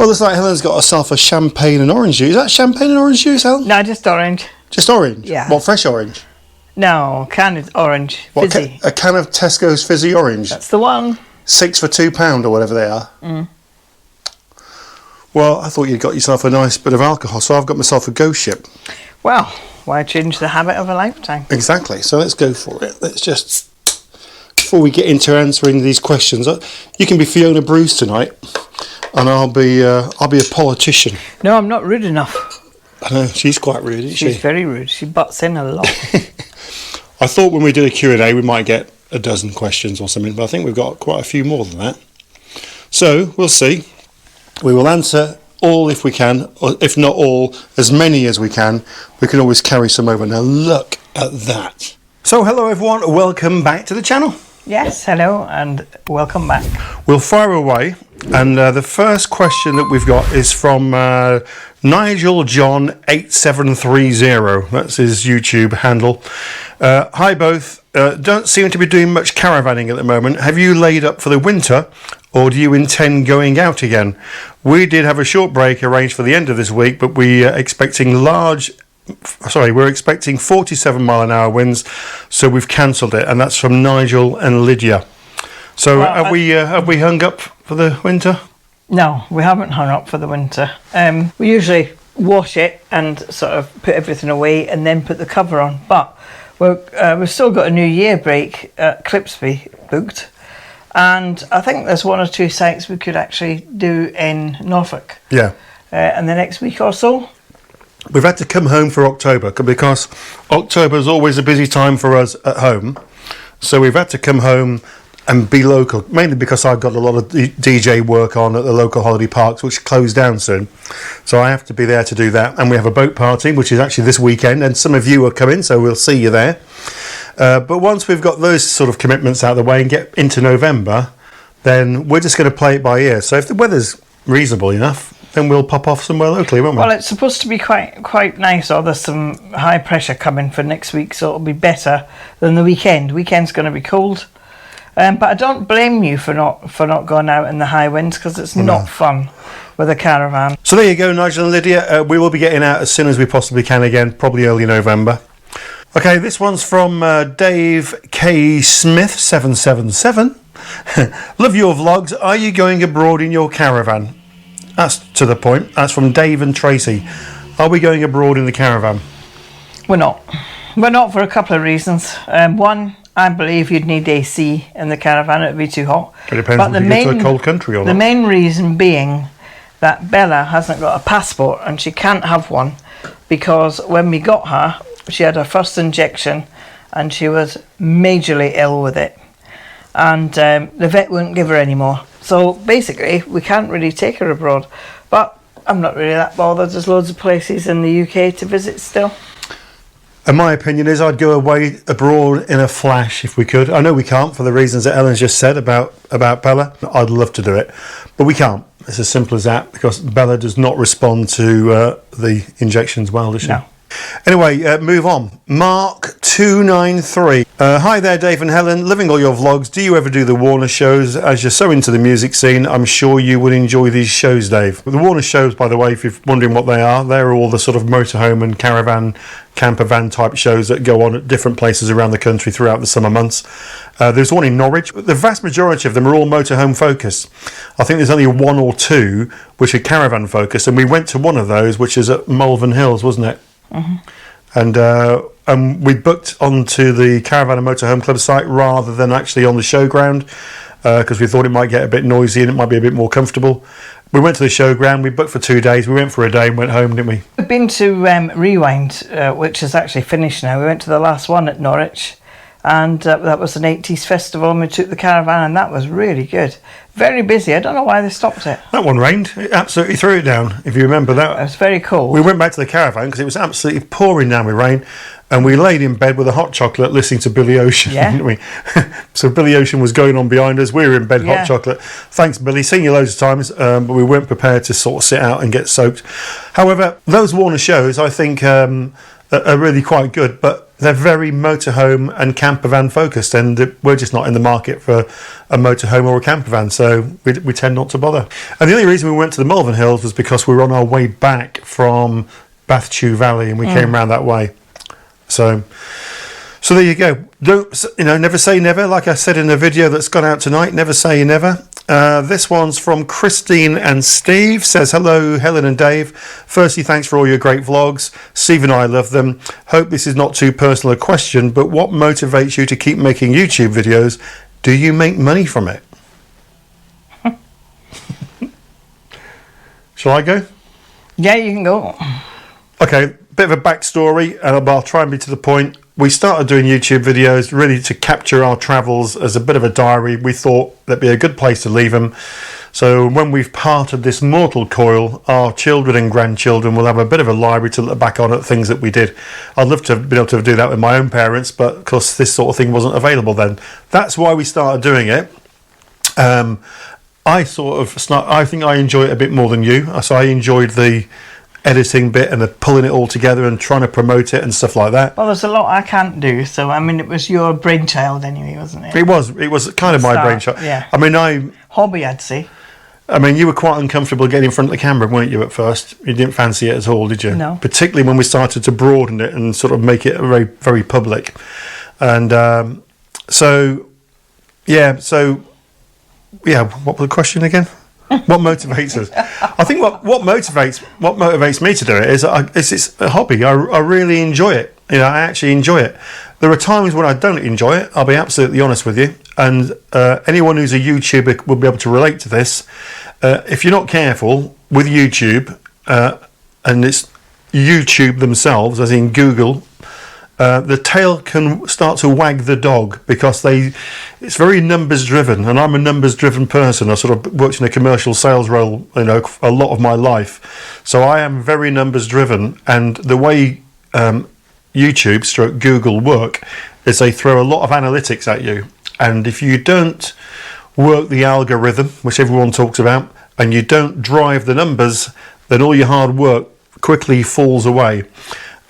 Well, looks like Helen's got herself a champagne and orange juice. Is that champagne and orange juice, Helen? No, just orange. Just orange? Yeah. What, fresh orange? No, canned orange. What, Fizzy. a can of Tesco's fizzy orange? That's the one. 6 for £2 or whatever they are. Mm. Well, I thought you'd got yourself a nice bit of alcohol, so I've got myself a ghost ship. Well, why change the habit of a lifetime? Exactly, so let's go for it. Let's just, before we get into answering these questions, you can be Fiona Bruce tonight, and I'll be a politician. No, I'm not rude enough. I know, she's quite rude, isn't she? She's very rude. She butts in a lot. I thought when we did a Q&A we might get a dozen questions or something, but I think we've got quite a few more than that. So, we'll see. We will answer all if we can, or if not all, as many as we can. We can always carry some over. Now look at that. So hello everyone, welcome back to the channel. Yes, hello and welcome back. We'll fire away, and the first question that we've got is from Nigel John 8730. That's his YouTube handle. Hi both. Don't seem to be doing much caravanning at the moment. Have you laid up for the winter, or do you intend going out again? We did have a short break arranged for the end of this week, but we're expecting 47 mile an hour winds, so we've cancelled it, and that's from Nigel and Lydia. So well, have we hung up for the winter? No, we haven't hung up for the winter. We usually wash it and sort of put everything away and then put the cover on, but we've still got a New Year break at Clipsby booked, and I think there's one or two sites we could actually do in Norfolk. Yeah. In the next week or so. We've had to come home for October because October is always a busy time for us at home, so we've had to come home and be local, mainly because I've got a lot of DJ work on at the local holiday parks, which close down soon, so I have to be there to do that. And we have a boat party, which is actually this weekend, and some of you are coming, so we'll see you there. But once we've got those sort of commitments out of the way and get into November, then we're just going to play it by ear. So if the weather's reasonable enough, then we'll pop off somewhere locally, won't we? Well, it's supposed to be quite nice, or there's some high pressure coming for next week, so it'll be better than the weekend. Weekend's going to be cold. But I don't blame you for not going out in the high winds, because it's not fun with a caravan. So there you go, Nigel and Lydia. We will be getting out as soon as we possibly can again, probably early November. Okay, this one's from Dave K. Smith 777. Love your vlogs. Are you going abroad in your caravan? That's to the point. That's from Dave and Tracy. Are we going abroad in the caravan? We're not. We're not for a couple of reasons. One, I believe you'd need AC in the caravan. It'd be too hot. It depends if you go to a cold country or not. The main reason being that Bella hasn't got a passport, and she can't have one because when we got her, she had her first injection and she was majorly ill with it, and the vet wouldn't give her any more. So basically we can't really take her abroad, but I'm not really that bothered. There's loads of places in the UK to visit still. And my opinion is I'd go away abroad in a flash if we could. I know we can't for the reasons that Ellen's just said about Bella. I'd love to do it, but we can't. It's as simple as that, because Bella does not respond to the injections well, does she? No. Anyway, move on. Mark 293. Hi there, Dave and Helen. Loving all your vlogs. Do you ever do the Warner shows? As you're so into the music scene, I'm sure you would enjoy these shows, Dave. The Warner shows, by the way, if you're wondering what they are, they're all the sort of motorhome and caravan, camper van type shows that go on at different places around the country throughout the summer months. There's one in Norwich. The vast majority of them are all motorhome focused. I think there's only one or two which are caravan focused, and we went to one of those, which is at Malvern Hills, wasn't it? Mm-hmm. And we booked onto the Caravan and Motorhome Club site rather than actually on the showground, because we thought it might get a bit noisy and it might be a bit more comfortable. We went to the showground, we booked for 2 days, we went for a day and went home, didn't we? We've been to Rewind, which is actually finished now. We went to the last one at Norwich, and that was an 80s festival, and we took the caravan, and that was really good. Very busy. I don't know why they stopped it. That one rained. It absolutely threw it down, if you remember that. It was very cold. We went back to the caravan because it was absolutely pouring down with rain, and we laid in bed with a hot chocolate listening to Billy Ocean, didn't we? So Billy Ocean was going on behind us. We were in bed, hot chocolate. Thanks, Billy. Seen you loads of times, but we weren't prepared to sort of sit out and get soaked. However, those Warner shows, I think, are really quite good, but they're very motorhome and camper van focused, and we're just not in the market for a motorhome or a camper van, so we tend not to bother. And the only reason we went to the Malvern Hills was because we were on our way back from Bath Chew Valley, and we came round that way. So there you go. Don't, never say never. Like I said in the video that's gone out tonight, never say never. This one's from Christine and Steve. Says, hello, Helen and Dave. Firstly, thanks for all your great vlogs. Steve and I love them. Hope this is not too personal a question, but what motivates you to keep making YouTube videos? Do you make money from it? Shall I go? Yeah, you can go. Okay, bit of a backstory, and I'll try and be to the point. We started doing YouTube videos really to capture our travels as a bit of a diary. We thought that'd be a good place to leave them. So when we've parted this mortal coil, our children and grandchildren will have a bit of a library to look back on at things that we did. I'd love to have been able to do that with my own parents, but of course this sort of thing wasn't available then. That's why we started doing it. I think I enjoy it a bit more than you. So I enjoyed the editing bit and the pulling it all together and trying to promote it and stuff like that. Well, there's a lot I can't do, so I mean, it was your brainchild anyway, wasn't it? It was kind of my brainchild. Yeah. I mean, hobby, I'd say. I mean, you were quite uncomfortable getting in front of the camera, weren't you, at first? You didn't fancy it at all, did you? No. Particularly when we started to broaden it and sort of make it very, very public. And what was the question again? What motivates us? I think what motivates me to do it is it's a hobby. I really enjoy it. I actually enjoy it. There are times when I don't enjoy it. I'll be absolutely honest with you. And anyone who's a YouTuber will be able to relate to this. If you're not careful with YouTube, and it's YouTube themselves, as in Google, the tail can start to wag the dog because it's very numbers driven, and I'm a numbers driven person. I sort of worked in a commercial sales role, a lot of my life, so I am very numbers driven. And the way YouTube / Google work is they throw a lot of analytics at you, and if you don't work the algorithm, which everyone talks about, and you don't drive the numbers, then all your hard work quickly falls away.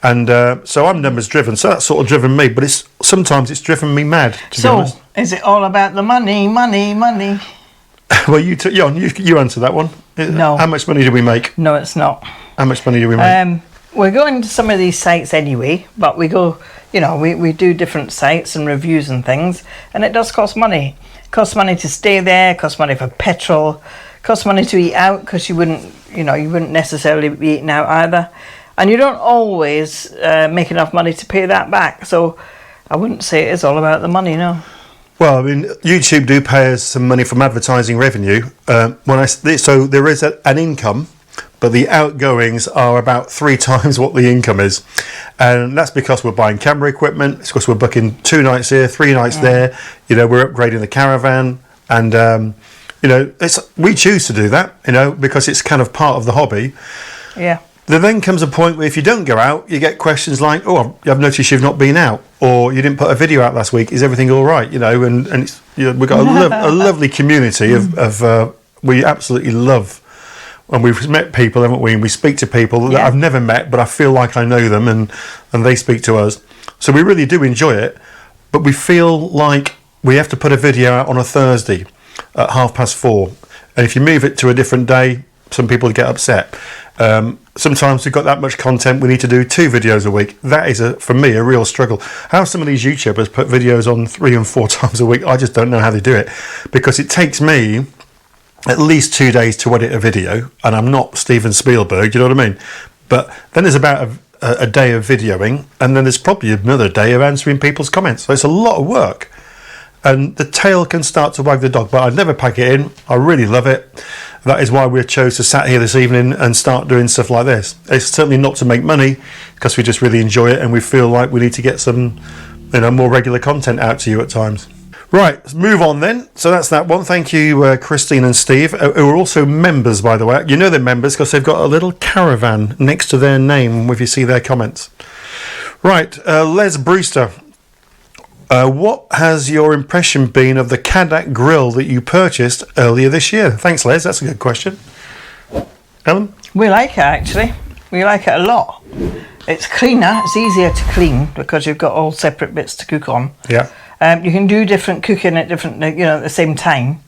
And so I'm numbers driven, so that's sort of driven me, but sometimes it's driven me mad, to be honest. So, is it all about the money? Well, you answer that one. No. How much money do we make? No, it's not. How much money do we make? We're going to some of these sites anyway, but we go, we do different sites and reviews and things, and it does cost money. It costs money to stay there, it costs money for petrol, it costs money to eat out, because you wouldn't necessarily be eating out either. And you don't always make enough money to pay that back. So I wouldn't say it is all about the money, no. Well, I mean, YouTube do pay us some money from advertising revenue. So there is an income, but the outgoings are about 3 times what the income is. And that's because we're buying camera equipment. It's because we're booking 2 nights here, 3 nights there. We're upgrading the caravan. And, we choose to do that, because it's kind of part of the hobby. Yeah. There then comes a point where if you don't go out, you get questions like, "Oh, I've noticed you've not been out," or "You didn't put a video out last week. Is everything all right?" And it's, we've got a lovely community of we absolutely love, and we've met people, haven't we? And we speak to people that I've never met, but I feel like I know them, and they speak to us. So we really do enjoy it, but we feel like we have to put a video out on a Thursday at 4:30, and if you move it to a different day, some people get upset. Sometimes we've got that much content, we need to do 2 videos a week. That is, for me, a real struggle. How some of these YouTubers put videos on 3 and 4 times a week, I just don't know how they do it. Because it takes me at least 2 days to edit a video, and I'm not Steven Spielberg, you know what I mean? But then there's about a day of videoing, and then there's probably another day of answering people's comments. So it's a lot of work. And the tail can start to wag the dog, but I'd never pack it in. I really love it. That is why we chose to sat here this evening and start doing stuff like this. It's certainly not to make money, because we just really enjoy it, and we feel like we need to get some more regular content out to you at times. Right, let's move on then. So that's that one. Thank you, Christine and Steve, who are also members, by the way. You know they're members because they've got a little caravan next to their name if you see their comments. Right, Les Brewster. What has your impression been of the Cadac grill that you purchased earlier this year? Thanks, Les. That's a good question. Ellen? We like it, actually. We like it a lot. It's cleaner. It's easier to clean because you've got all separate bits to cook on. Yeah. You can do different cooking at different, at the same time.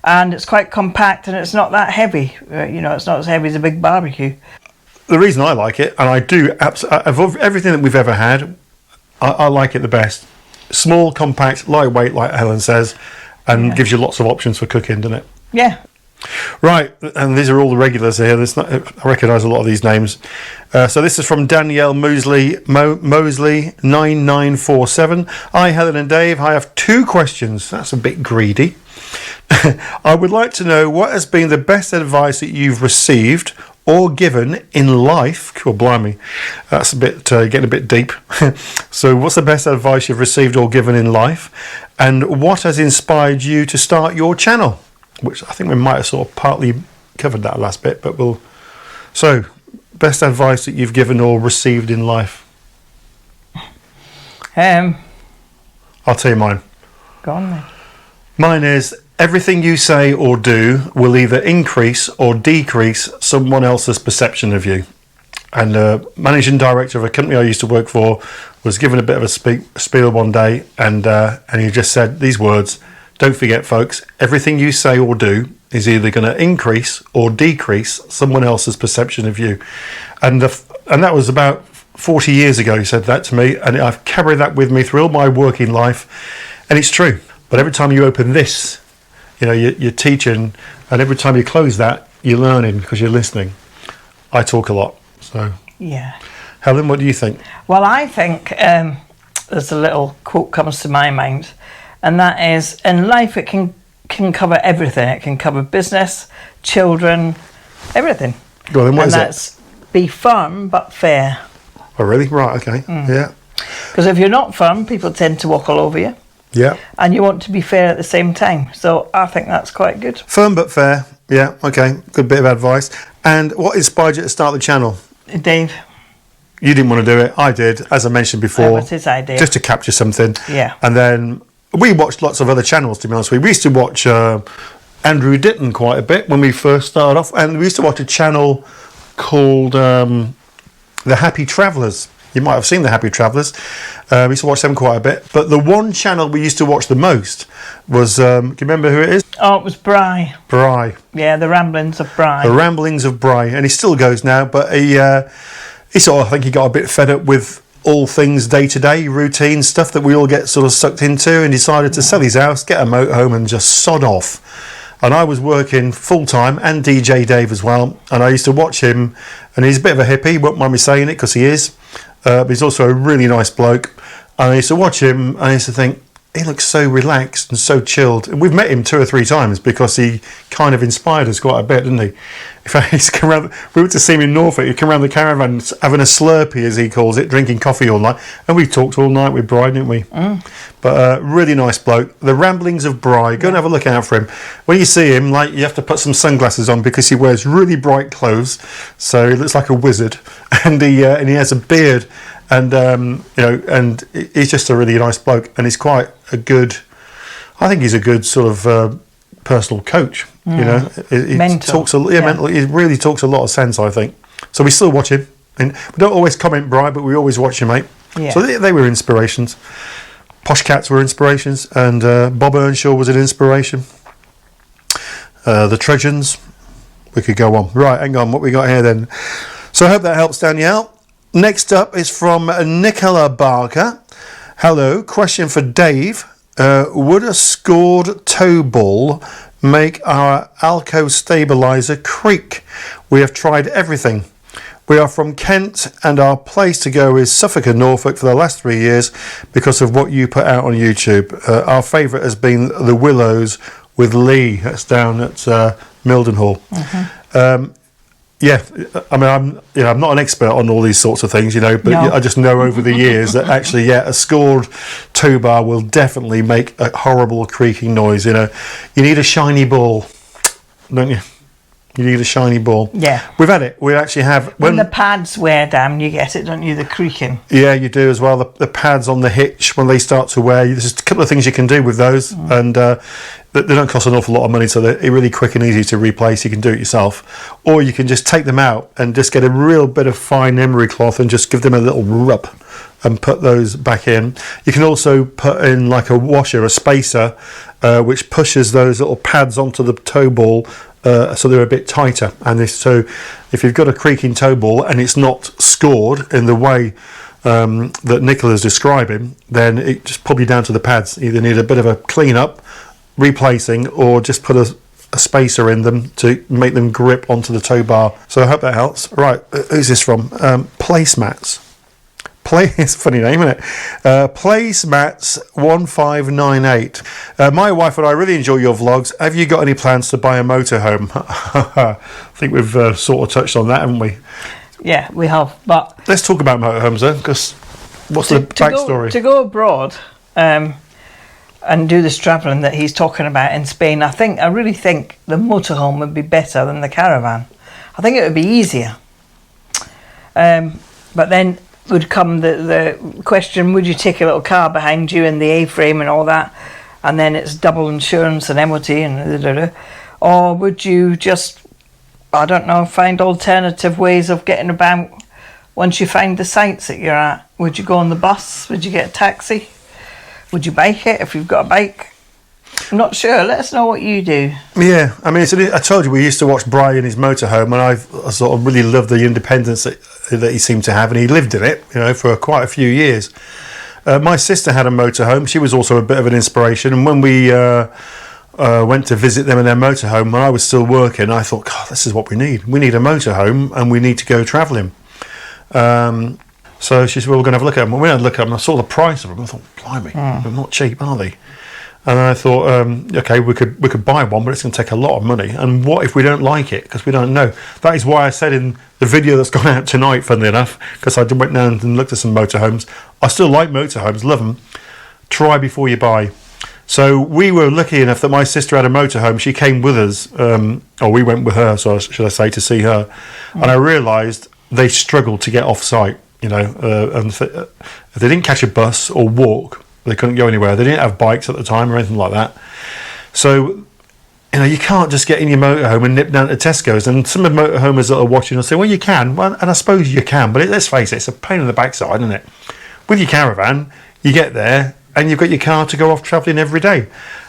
And it's quite compact and it's not that heavy. It's not as heavy as a big barbecue. The reason I like it, and I do, of everything that we've ever had, I like it the best. Small, compact, lightweight, like Helen says, and gives you lots of options for cooking, doesn't it? Yeah. Right, and these are all the regulars here. I recognise a lot of these names. So this is from Danielle Mosley 9947. Hi, Helen and Dave. I have 2 questions. That's a bit greedy. I would like to know what has been the best advice that you've received or given in life. Cool, blimey, that's a bit getting a bit deep. So what's the best advice you've received or given in life, and what has inspired you to start your channel? Which I think we might have sort of partly covered that last bit, but so best advice that you've given or received in life. I'll tell you mine. Go on then. Mine is, everything you say or do will either increase or decrease someone else's perception of you. And managing director of a company I used to work for was given a bit of a spiel one day, and he just said these words: don't forget, folks, everything you say or do is either going to increase or decrease someone else's perception of you. And that was about 40 years ago he said that to me, and I've carried that with me through all my working life, and it's true. But every time you open this, you're teaching, and every time you close that, you're learning because you're listening. I talk a lot, so. Yeah. Helen, what do you think? Well, I think there's a little quote comes to my mind, and that is, in life it can cover everything. It can cover business, children, everything. Well, then what is it? And that's be firm but fair. Oh, really? Right, okay. Yeah. Because if you're not firm, people tend to walk all over you. Yeah. And you want to be fair at the same time. So I think that's quite good. Firm but fair. Yeah, okay. Good bit of advice. And what inspired you to start the channel? Dave. You didn't want to do it. I did, as I mentioned before. That was his idea. Just to capture something. Yeah. And then we watched lots of other channels, to be honest with you. We used to watch Andrew Ditton quite a bit when we first started off. And we used to watch a channel called The Happy Travellers. You might have seen The Happy Travellers. We used to watch them quite a bit. But the one channel we used to watch the most was, do you remember who it is? Oh, it was Bry. Bry. Yeah, The Ramblings of Bry. The Ramblings of Bry. And he still goes now, but he sort of, I think he got a bit fed up with all things day-to-day, routine stuff that we all get sort of sucked into, and decided to sell his house, get a motorhome and just sod off. And I was working full-time, and DJ Dave as well, and I used to watch him, and he's a bit of a hippie, you won't mind me saying it, because he is. But he's also a really nice bloke, and I used to watch him and I used to think, he looks so relaxed and so chilled. And we've met him 2 or 3 times because he kind of inspired us quite a bit, didn't he? In fact, he's come around, we went to see him in Norfolk. He'd come around the caravan having a slurpee, as he calls it, drinking coffee all night, and we talked all night with Bry, didn't we? But really nice bloke. The Ramblings of Bry. Go and have a look out for him. When you see him, you have to put some sunglasses on because he wears really bright clothes, so he looks like a wizard, and he has a beard. And and he's just a really nice bloke, and he's quite a good. I think he's a good sort of personal coach. He talks mental. He really talks a lot of sense, I think. So we still watch him, and we don't always comment, Bri, but we always watch him, mate. Yeah. So they were inspirations. Posh Cats were inspirations, and Bob Earnshaw was an inspiration. The Trojans. We could go on. Right, hang on. What we got here then? So I hope that helps, Danielle. Next up is from Nicola Barker. Hello, question for Dave. Would a scored toe ball make our Alco stabiliser creak? We have tried everything. We are from Kent, and our place to go is Suffolk and Norfolk for the last 3 years because of what you put out on YouTube. Our favourite has been The Willows with Lee. That's down at Mildenhall. Yeah, I mean, I'm not an expert on all these sorts of things, but No. I just know over the years that actually, a scored tow bar will definitely make a horrible creaking noise. You need a shiny ball, don't you? You need a shiny ball. Yeah. We've had it. We actually have. When the pads wear down, you get it, don't you? The creaking. Yeah, you do as well. The pads on the hitch, when they start to wear, there's just a couple of things you can do with those, and they don't cost an awful lot of money, so they're really quick and easy to replace. You can do it yourself, or you can just take them out and just get a real bit of fine emery cloth and just give them a little rub and put those back in. You can also put in like a washer, a spacer, which pushes those little pads onto the toe ball, so they're a bit tighter. And so if you've got a creaking toe ball and it's not scored in the way that Nicola's describing, then it just probably down to the pads. You either need a bit of a clean up, replacing, or just put a spacer in them to make them grip onto the tow bar. So I hope that helps. Right, who's this from? Placemats. It's a funny name, isn't it? Placemats 1598. My wife and I really enjoy your vlogs. Have you got any plans to buy a motorhome? I think we've sort of touched on that, haven't we? Yeah, we have. But let's talk about motorhomes then, because what's the backstory? To go abroad and do this travelling that he's talking about in Spain, I really think the motorhome would be better than the caravan. I think it would be easier. But then would come the question, would you take a little car behind you and the A-frame and all that, and then it's double insurance and MOT and or would you just, I don't know, find alternative ways of getting about once you find the sites that you're at? Would you go on the bus? Would you get a taxi? Would you bike it if you've got a bike? I'm not sure. Let us know what you do. Yeah, I mean, I told you we used to watch Brian in his motorhome, and I sort of really loved the independence that he seemed to have, and he lived in it, for quite a few years. My sister had a motorhome. She was also a bit of an inspiration, and when we went to visit them in their motorhome when I was still working, I thought, God, this is what we need. We need a motorhome, and we need to go travelling. So she said, well, we're going to have a look at them. Well, we had a look at them, and I saw the price of them. I thought, blimey, they're not cheap, are they? And I thought, okay, we could buy one, but it's going to take a lot of money. And what if we don't like it? Because we don't know. That is why I said in the video that's gone out tonight, funnily enough, because I went down and looked at some motorhomes. I still like motorhomes, love them. Try before you buy. So we were lucky enough that my sister had a motorhome. She came with us, or we went with her, so should I say, to see her. And I realised they struggled to get off-site, and if they didn't catch a bus or walk, they couldn't go anywhere. They didn't have bikes at the time or anything like that. So, you can't just get in your motorhome and nip down to Tesco's. And some of the motorhomers that are watching will say, well, you can. Well, and I suppose you can. But let's face it, it's a pain in the backside, isn't it? With your caravan, you get there and you've got your car to go off travelling every day.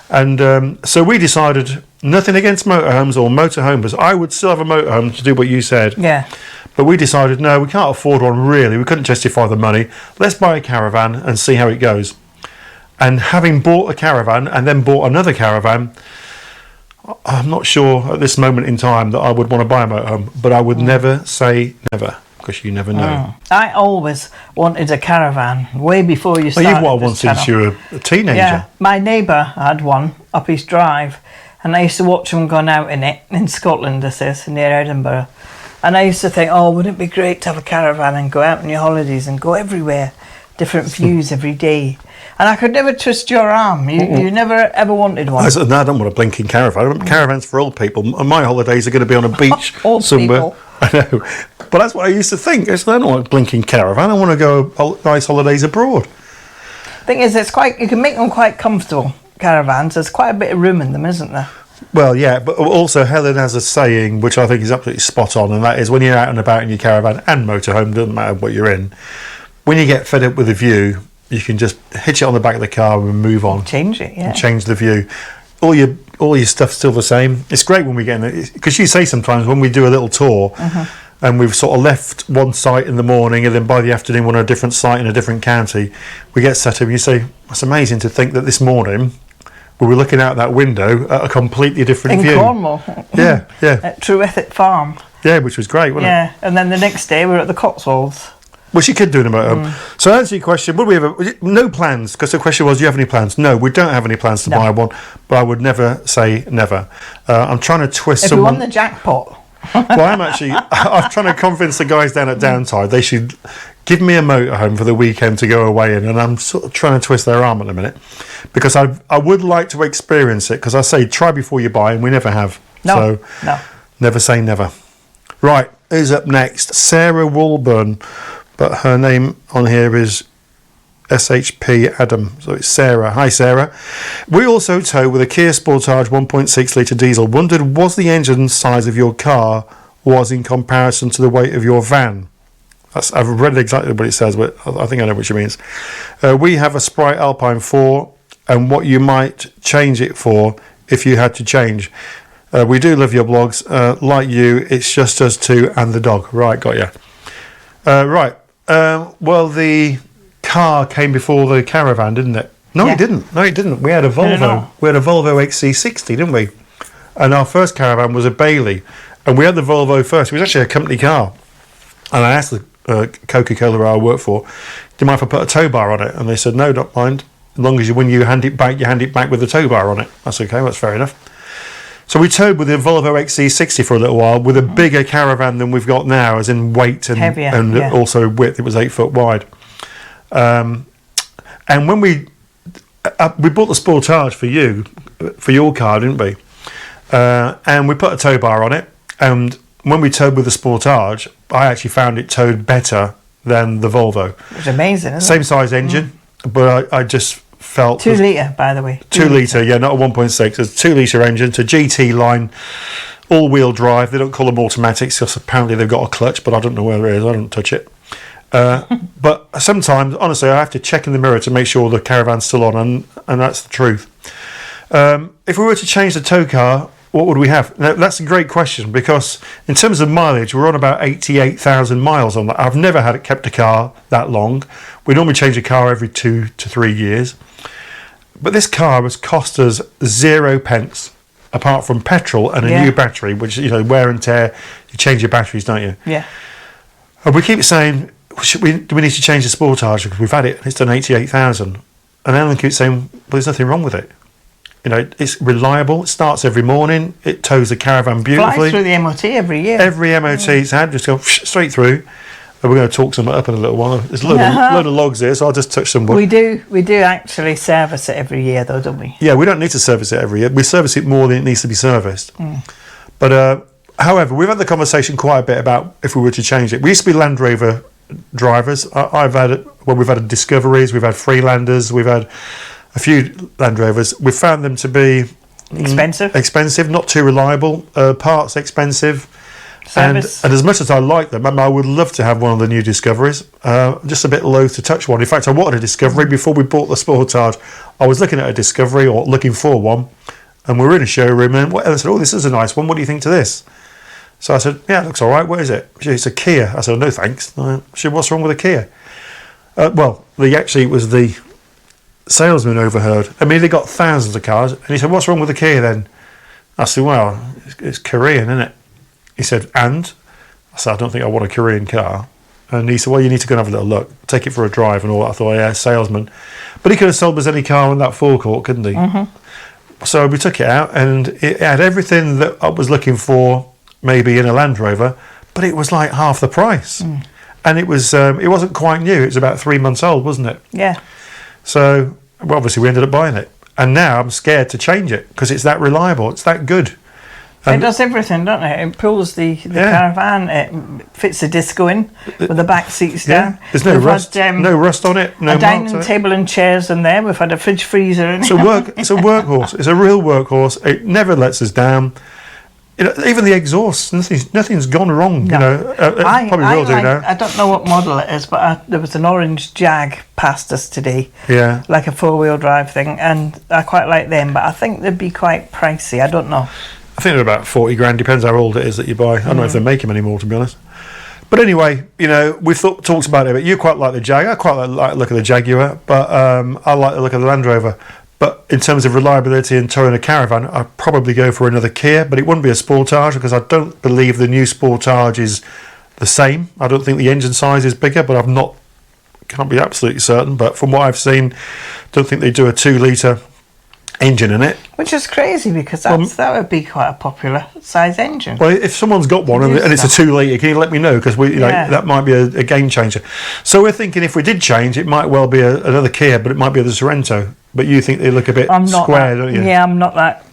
And so we decided, nothing against motorhomes or motorhomers. I would still have a motorhome to do what you said. Yeah. But we decided, no, we can't afford one really. We couldn't justify the money. Let's buy a caravan and see how it goes. And having bought a caravan and then bought another caravan, I'm not sure at this moment in time that I would want to buy a motorhome, but I would never say never, because you never know. I always wanted a caravan way before you started. You've wanted one since you were a teenager. Yeah, my neighbour had one up his drive, and I used to watch him going out in it in Scotland. This is near Edinburgh, and I used to think, oh, wouldn't it be great to have a caravan and go out on your holidays and go everywhere, different views every day. And I could never twist your arm. You never ever wanted one. I said, no, I don't want a blinking caravan. Caravans for old people. And my holidays are going to be on a beach somewhere. People. I know. But that's what I used to think. I said, I don't want a blinking caravan. I want to go on nice holidays abroad. Thing is, you can make them quite comfortable, caravans. There's quite a bit of room in them, isn't there? Well, yeah, but also Helen has a saying, which I think is absolutely spot on, and that is when you're out and about in your caravan and motorhome, doesn't matter what you're in, when you get fed up with the view, you can just hitch it on the back of the car and move on. Change it, yeah. And change the view. All your stuff's still the same. It's great when we get in it, because you say sometimes when we do a little tour, and we've sort of left one site in the morning, and then by the afternoon we're on a different site in a different county, we get set up and you say, it's amazing to think that this morning we were looking out that window at a completely different view. In Cornwall. Yeah. At True Ethic Farm. Yeah, which was great, wasn't it? Yeah, and then the next day we're at the Cotswolds. Which you could do in a motorhome. So to answer your question, would we have no plans? Because the question was, do you have any plans? No, we don't have any plans to buy one, but I would never say never. I'm trying to twist someone. If you won the jackpot. Well, I'm trying to convince the guys down at Downside they should give me a motorhome for the weekend to go away in, and I'm sort of trying to twist their arm at the minute, because I would like to experience it, because I say try before you buy, and we never have. No. Never say never. Right, who's up next? Sarah Woolburn, but her name on here is SHP Adam, so it's Sarah. Hi Sarah. We also tow with a Kia Sportage 1.6 litre diesel. Wondered, was the engine size of your car was in comparison to the weight of your van? I've read exactly what it says, but I think I know what she means. We have a Sprite Alpine 4, and what you might change it for if you had to change. We do love your blogs. Like you, it's just us two and the dog. Right, got you. Right. Well, the car came before the Caravan, didn't it? No, it didn't. No, it didn't. We had a Volvo. We had a Volvo XC60, didn't we? And our first Caravan was a Bailey, and we had the Volvo first. It was actually a company car. And I asked the Coca-Cola I work for, do you mind if I put a tow bar on it? And they said, no, don't mind. As long as when you hand it back with a tow bar on it. That's okay, that's fair enough. So we towed with the Volvo XC60 for a little while with a bigger Caravan than we've got now, as in weight and, heavier, and also width. It was 8 foot wide. And when we bought the Sportage for your car, didn't we? And we put a tow bar on it. And when we towed with the Sportage, I actually found it towed better than the Volvo. It was amazing, isn't it? Same size engine, but I just felt... 2 litre, by the way. 2 litre, yeah, not a 1.6. It's a 2 litre engine. It's a GT line, all-wheel drive. They don't call them automatics because apparently they've got a clutch, but I don't know where it is. I don't touch it. But sometimes, honestly, I have to check in the mirror to make sure the Caravan's still on, and that's the truth. If we were to change the tow car, what would we have? Now, that's a great question, because in terms of mileage, we're on about 88,000 miles on that. I've never kept a car that long. We normally change a car every 2 to 3 years. But this car has cost us 0 pence, apart from petrol and a new battery, which, wear and tear, you change your batteries, don't you? Yeah. And we keep saying, do we need to change the Sportage because we've had it, it's done 88,000. And Ellen keeps saying, well, there's nothing wrong with it. It's reliable. It starts every morning. It tows the Caravan beautifully. Flies through the MOT every year. Every MOT it's had, just go straight through. And we're going to talk some up in a little while. There's a load of logs here, so I'll just touch some. We do actually service it every year, though, don't we? Yeah, we don't need to service it every year. We service it more than it needs to be serviced. But however, we've had the conversation quite a bit about if we were to change it. We used to be Land Rover drivers. We've had Discoveries, we've had Freelanders, we've had a few Land Rovers. We've found them to be expensive, not too reliable, parts expensive, and as much as I like them, I would love to have one of the new Discoveries. Just a bit loath to touch one. In fact, I wanted a Discovery before we bought the Sportage. I was looking at a Discovery or looking for one, and we were in a showroom, and I said, "Oh, this is a nice one. What do you think to this?" So I said, "Yeah, it looks all right. What is it?" She said, "It's a Kia." I said, "No, thanks." She said, "What's wrong with a Kia?" It was the salesman overheard. I mean, they got thousands of cars, and he said, "What's wrong with the Kia then?" I said, "Well, it's Korean, isn't it?" He said, "And?" I said, "I don't think I want a Korean car." And he said, "Well, you need to go and have a little look, take it for a drive and all that." I thought, yeah, salesman. But he could have sold us any car in that forecourt, couldn't he? So we took it out, and it had everything that I was looking for, maybe in a Land Rover, but it was like half the price. And it wasn't quite new. It was about 3 months old, wasn't it? Yeah. So, obviously, we ended up buying it. And now I'm scared to change it because it's that reliable. It's that good. It does everything, doesn't it? It pulls the Caravan. It fits the disco in with the back seats down. There's no rust. No rust on it. No a dining table and chairs in there. We've had a fridge freezer in it. It's a workhorse. It's a real workhorse. It never lets us down. Even the exhaust, nothing's gone wrong. No. It probably will do now. I don't know what model it is, but there was an orange Jag passed us today. Yeah. Like a 4-wheel drive thing, and I quite like them, but I think they'd be quite pricey. I don't know. I think they're about 40 grand, depends how old it is that you buy. I don't know if they make them anymore, to be honest. But anyway, we've talked about it, but you quite like the Jag. I quite like the look of the Jaguar, but I like the look of the Land Rover. But in terms of reliability and towing a Caravan, I'd probably go for another Kia, but it wouldn't be a Sportage because I don't believe the new Sportage is the same. I don't think the engine size is bigger, but can't be absolutely certain. But from what I've seen, don't think they do a 2 litre engine in it. Which is crazy because that would be quite a popular size engine. Well, if someone's got one and it's a 2 litre, can you let me know? Because that might be a game changer. So we're thinking if we did change, it might well be another Kia, but it might be the Sorento. But you think they look a bit square, don't you? Yeah, I'm not that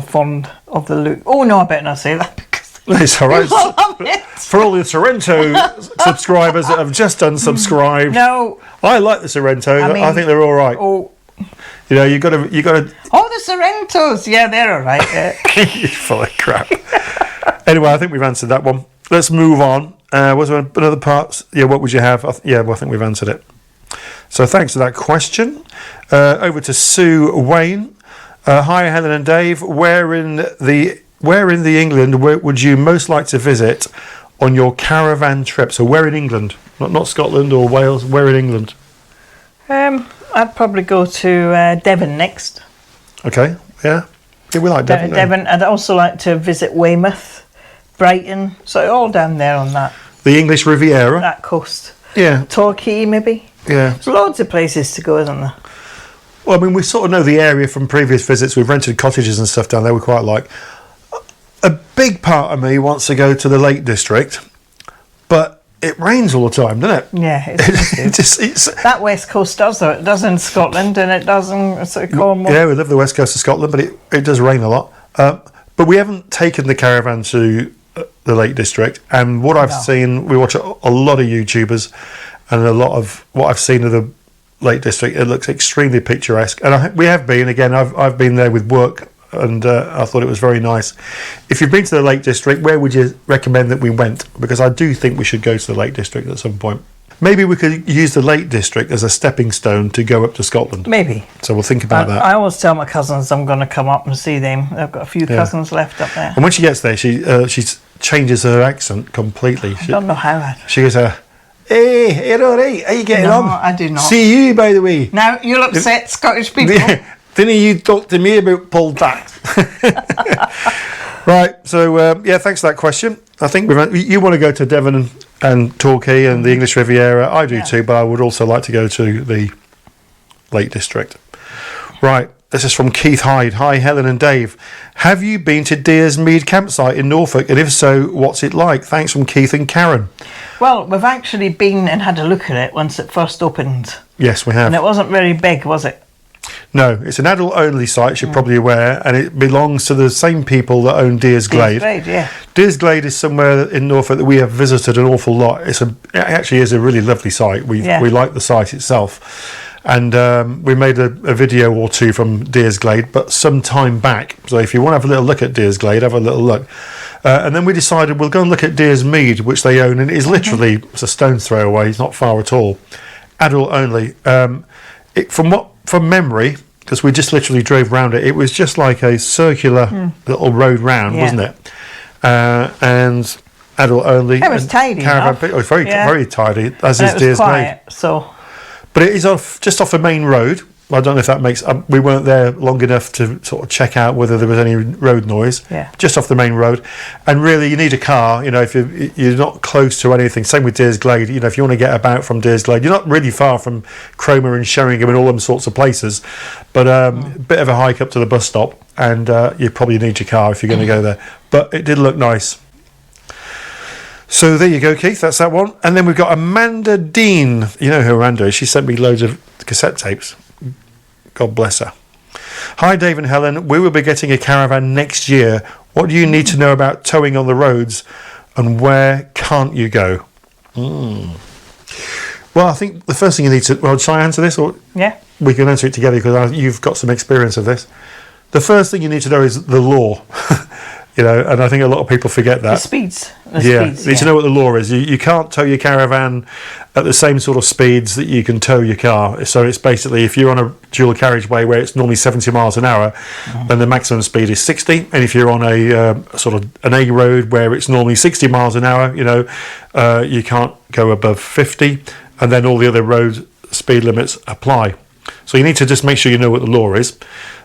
fond of the look. Oh no, I better not say that because It's all right. people love it. For all the Sorrento subscribers that have just unsubscribed, No, I like the Sorrento. I think they're all right. oh, You got to. the Sorrentos. Yeah, they're all right. Yeah. You're full of crap. Anyway, I think we've answered that one. Let's move on. Was there another part? Yeah, what would you have? I think we've answered it. So thanks for that question. Over to Sue Wayne. Hi, Helen and Dave. Where in the England would you most like to visit on your caravan trip? So where in England? Not Scotland or Wales. Where in England? I'd probably go to Devon next. Okay. Yeah. Yeah, we like Devon. Devon. I'd also like to visit Weymouth, Brighton. So all down there on that The English Riviera. that coast. Yeah. Torquay, maybe. Yeah. There's loads of places to go, isn't there? Well, I mean, we sort of know the area from previous visits. We've rented cottages and stuff down there we quite like. A big part of me wants to go to the Lake District, but it rains all the time, doesn't it? Yeah, it's that west coast does though. It does in Scotland and it does in sort of Cornwall. Yeah, we live the west coast of Scotland, but it does rain a lot. But we haven't taken the caravan to the Lake District, and what I've seen, we watch a lot of YouTubers, and a lot of what I've seen of the Lake District, it looks extremely picturesque. And we have been, again, I've been there with work, and I thought it was very nice. If you've been to the Lake District, where would you recommend that we went? Because I do think we should go to the Lake District at some point. Maybe we could use the Lake District as a stepping stone to go up to Scotland. Maybe. So we'll think about that. I always tell my cousins I'm going to come up and see them. I've got a few cousins left up there. And when she gets there, she changes her accent completely. I don't know how. She goes, hey, you're all right. How you getting on? No, I do not. See you, by the way. Now, you'll upset Scottish people. Didn't you talk to me about pulled tax? Right, so thanks for that question. I think you want to go to Devon and Torquay and the English Riviera. I do too, but I would also like to go to the Lake District. Right, this is from Keith Hyde. Hi, Helen and Dave. Have you been to Deersmead campsite in Norfolk? And if so, what's it like? Thanks from Keith and Karen. Well, we've actually been and had a look at it once it first opened. Yes, we have. And it wasn't very big, was it? No, it's an adult-only site, you're probably aware, and it belongs to the same people that own Deers Glade. Deers Glade is somewhere in Norfolk that we have visited an awful lot. It actually is a really lovely site. We like the site itself. And we made a video or two from Deers Glade, but some time back. So if you want to have a little look at Deers Glade, have a little look. And then we decided we'll go and look at Deersmead, which they own, and it is literally it's a stone's throw away. It's not far at all. Adult-only. From memory, because we just literally drove round it, it was just like a circular little road round, wasn't it? And adult only. It was tidy enough. It was very tidy, as is Deers Glade. But it is just off a main road. I don't know if that makes... we weren't there long enough to sort of check out whether there was any road noise. Yeah. Just off the main road. And really, you need a car, if you're not close to anything. Same with Deers Glade. If you want to get about from Deers Glade, you're not really far from Cromer and Sheringham and all them sorts of places. But a bit of a hike up to the bus stop, and you probably need your car if you're going to go there. But it did look nice. So there you go, Keith. That's that one. And then we've got Amanda Dean. You know who Amanda is. She sent me loads of cassette tapes. God bless her. Hi, Dave and Helen. We will be getting a caravan next year. What do you need to know about towing on the roads, and where can't you go? Well, I think the first thing you need to... Well, shall I answer this? Or we can answer it together because you've got some experience of this. The first thing you need to know is the law. And I think a lot of people forget that. The speeds. You need to know what the law is. You can't tow your caravan at the same sort of speeds that you can tow your car. So it's basically, if you're on a dual carriageway where it's normally 70 miles an hour, then the maximum speed is 60. And if you're on a sort of an A road where it's normally 60 miles an hour, you can't go above 50. And then all the other road speed limits apply. So you need to just make sure you know what the law is.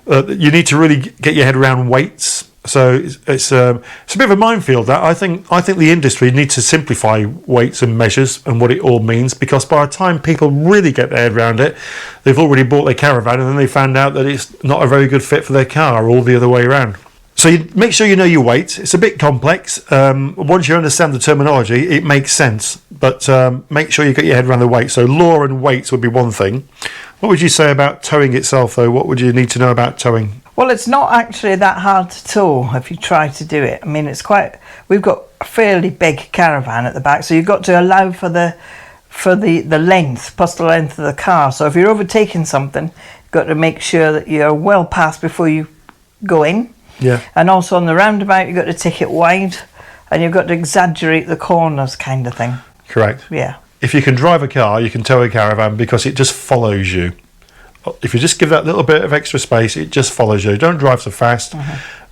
You need to really get your head around weights. So it's a bit of a minefield. That I think the industry needs to simplify weights and measures and what it all means, because by the time people really get their head around it, they've already bought their caravan and then they found out that it's not a very good fit for their car, or the other way around. So you make sure you know your weight. It's a bit complex. Once you understand the terminology, it makes sense. But make sure you get your head around the weight. So law and weights would be one thing. What would you say about towing itself, though? What would you need to know about towing? Well, it's not actually that hard to tow if you try to do it. I mean, we've got a fairly big caravan at the back, so you've got to allow for the length, plus the length of the car. So if you're overtaking something, you've got to make sure that you're well past before you go in. Yeah. And also on the roundabout, you've got to take it wide, and you've got to exaggerate the corners, kind of thing. Correct. Yeah. If you can drive a car, you can tow a caravan because it just follows you. If you just give that little bit of extra space, it just follows you. Don't drive so fast,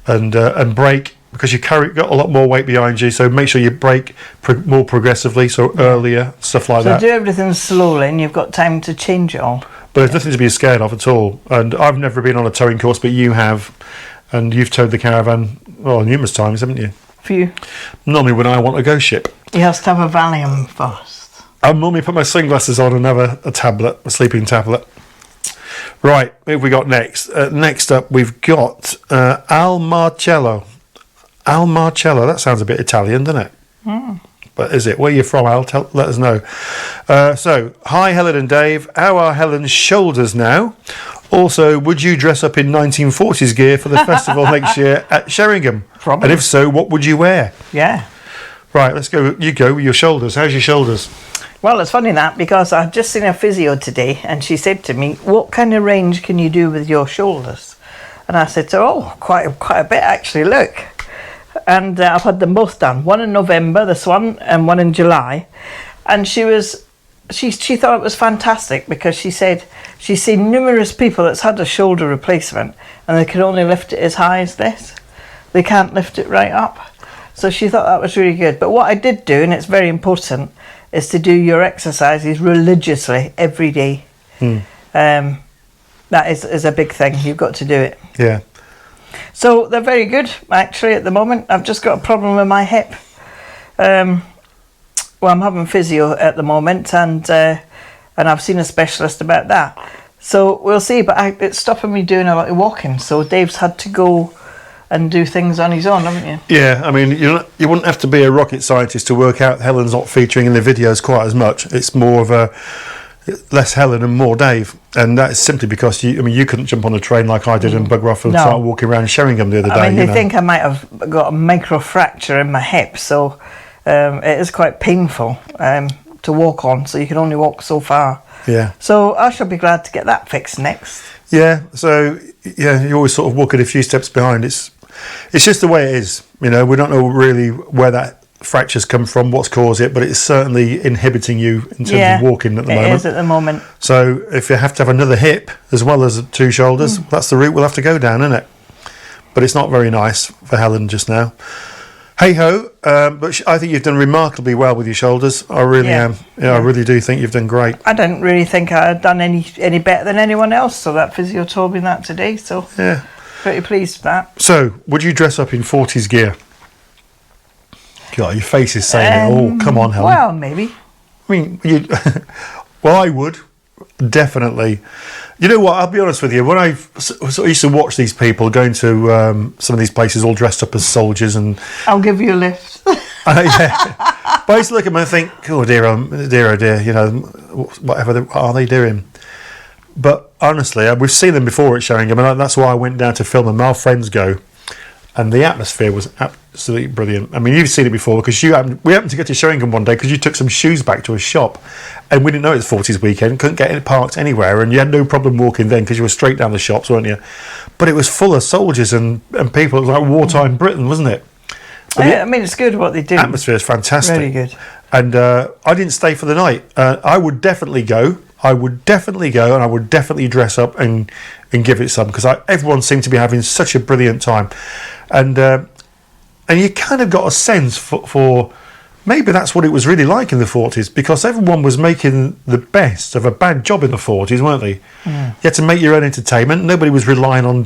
and brake because got a lot more weight behind you. So make sure you brake more progressively, so earlier, stuff like that. So do everything slowly, and you've got time to change it all. But there's nothing to be scared of at all. And I've never been on a towing course, but you have, and you've towed the caravan numerous times, haven't you? For you, Normally, when I want to go ship, he has to have a Valium first. I normally put my sunglasses on and have a sleeping tablet. Right, who have we got next? Next up, we've got Al Marcello. Al Marcello, that sounds a bit Italian, doesn't it? Mm. But is it? Where are you from, Al? Let us know. So, hi Helen and Dave. How are Helen's shoulders now? Also, would you dress up in 1940s gear for the festival next year at Sheringham? Probably. And if so, what would you wear? Yeah. Right, let's go. You go with your shoulders. How's your shoulders? Well, it's funny that because I've just seen a physio today, and she said to me, "What kind of range can you do with your shoulders?" And I said to her, "Oh, quite a bit actually. Look." And I've had them both done. One in November, this one, and one in July. And she thought it was fantastic because she said she's seen numerous people that's had a shoulder replacement, and they can only lift it as high as this. They can't lift it right up. So she thought that was really good. But what I did do, and it's very important, is to do your exercises religiously every day. That is a big thing. You've got to do it. Yeah. So they're very good, actually, at the moment. I've just got a problem with my hip. Well, I'm having physio at the moment, and I've seen a specialist about that. So we'll see, but it's stopping me doing a lot of walking. So Dave's had to go and do things on his own, haven't you? Yeah, I mean, you wouldn't have to be a rocket scientist to work out Helen's not featuring in the videos quite as much. It's more of a less Helen and more Dave, and that's simply because you couldn't jump on a train like I did and bugger off and start walking around Sheringham the other day. I mean, they think I might have got a micro fracture in my hip, so it is quite painful to walk on. So you can only walk so far. Yeah. So I shall be glad to get that fixed next. Yeah. So yeah, you always sort of walking a few steps behind. It's just the way it is. We don't know really where that fractures come from, what's caused it, but it's certainly inhibiting you in terms of walking at the moment. It is at the moment. So if you have to have another hip as well as two shoulders, that's the route we'll have to go down, isn't it? But it's not very nice for Helen just now. Hey ho, but I think you've done remarkably well with your shoulders. I really am. Yeah, I really do think you've done great. I didn't really think I had done any better than anyone else, so that physio told me that today, so yeah, pretty pleased with that. So, would you dress up in 40s gear? God, your face is saying it all. Come on, Helen. Well, maybe. I mean, well, I would. Definitely. You know what, I'll be honest with you, when I used to watch these people going to some of these places all dressed up as soldiers, and I'll give you a lift. yeah. But I used to look at them and think, oh dear, oh dear, what are they doing? But honestly, we've seen them before at Sheringham, and that's why I went down to film them. Our friends go, and the atmosphere was absolutely brilliant. I mean, you've seen it before because we happened to get to Sheringham one day because you took some shoes back to a shop, and we didn't know it was 40s weekend, couldn't get it parked anywhere, and you had no problem walking then because you were straight down the shops, weren't you? But it was full of soldiers and people. It was like wartime Britain, wasn't it? I mean, it's good what they do. Atmosphere is fantastic. Really good. And I didn't stay for the night. I would definitely go. And I would definitely dress up and give it some, because everyone seemed to be having such a brilliant time. And you kind of got a sense for maybe that's what it was really like in the 40s, because everyone was making the best of a bad job in the 40s, weren't they? Mm. You had to make your own entertainment. Nobody was relying on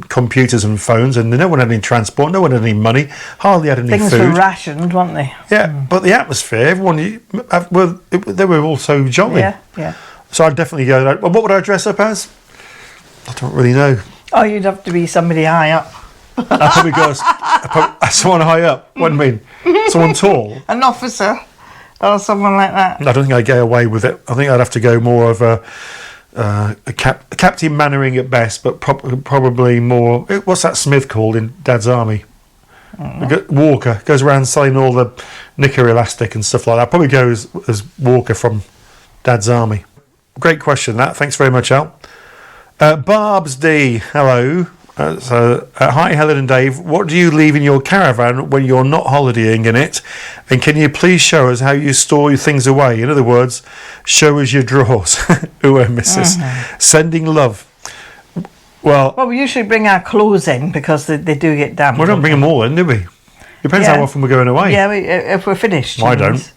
computers and phones, and no one had any transport, no one had any money, hardly had any food. Things were rationed, weren't they? Yeah, but the atmosphere, they were all so jolly. Yeah. So I'd definitely go there. Well, what would I dress up as? I don't really know. Oh, you'd have to be somebody high up. I'd probably go as someone high up. What do you mean? Someone tall? An officer or someone like that. I don't think I'd get away with it. I think I'd have to go more of Captain Mannering at best, but probably more. What's that Smith called in Dad's Army? Walker goes around selling all the knicker elastic and stuff like that. Probably goes as Walker from Dad's Army. Great question, that. Thanks very much, Al. Barb's D, hello. Hi, Helen and Dave. What do you leave in your caravan when you're not holidaying in it? And can you please show us how you store your things away? In other words, show us your drawers. Ooh, missus. Sending love. Well, we usually bring our clothes in because they do get damp. We don't bring them all in, do we? Depends how often we're going away. Yeah, if we're finished. I don't.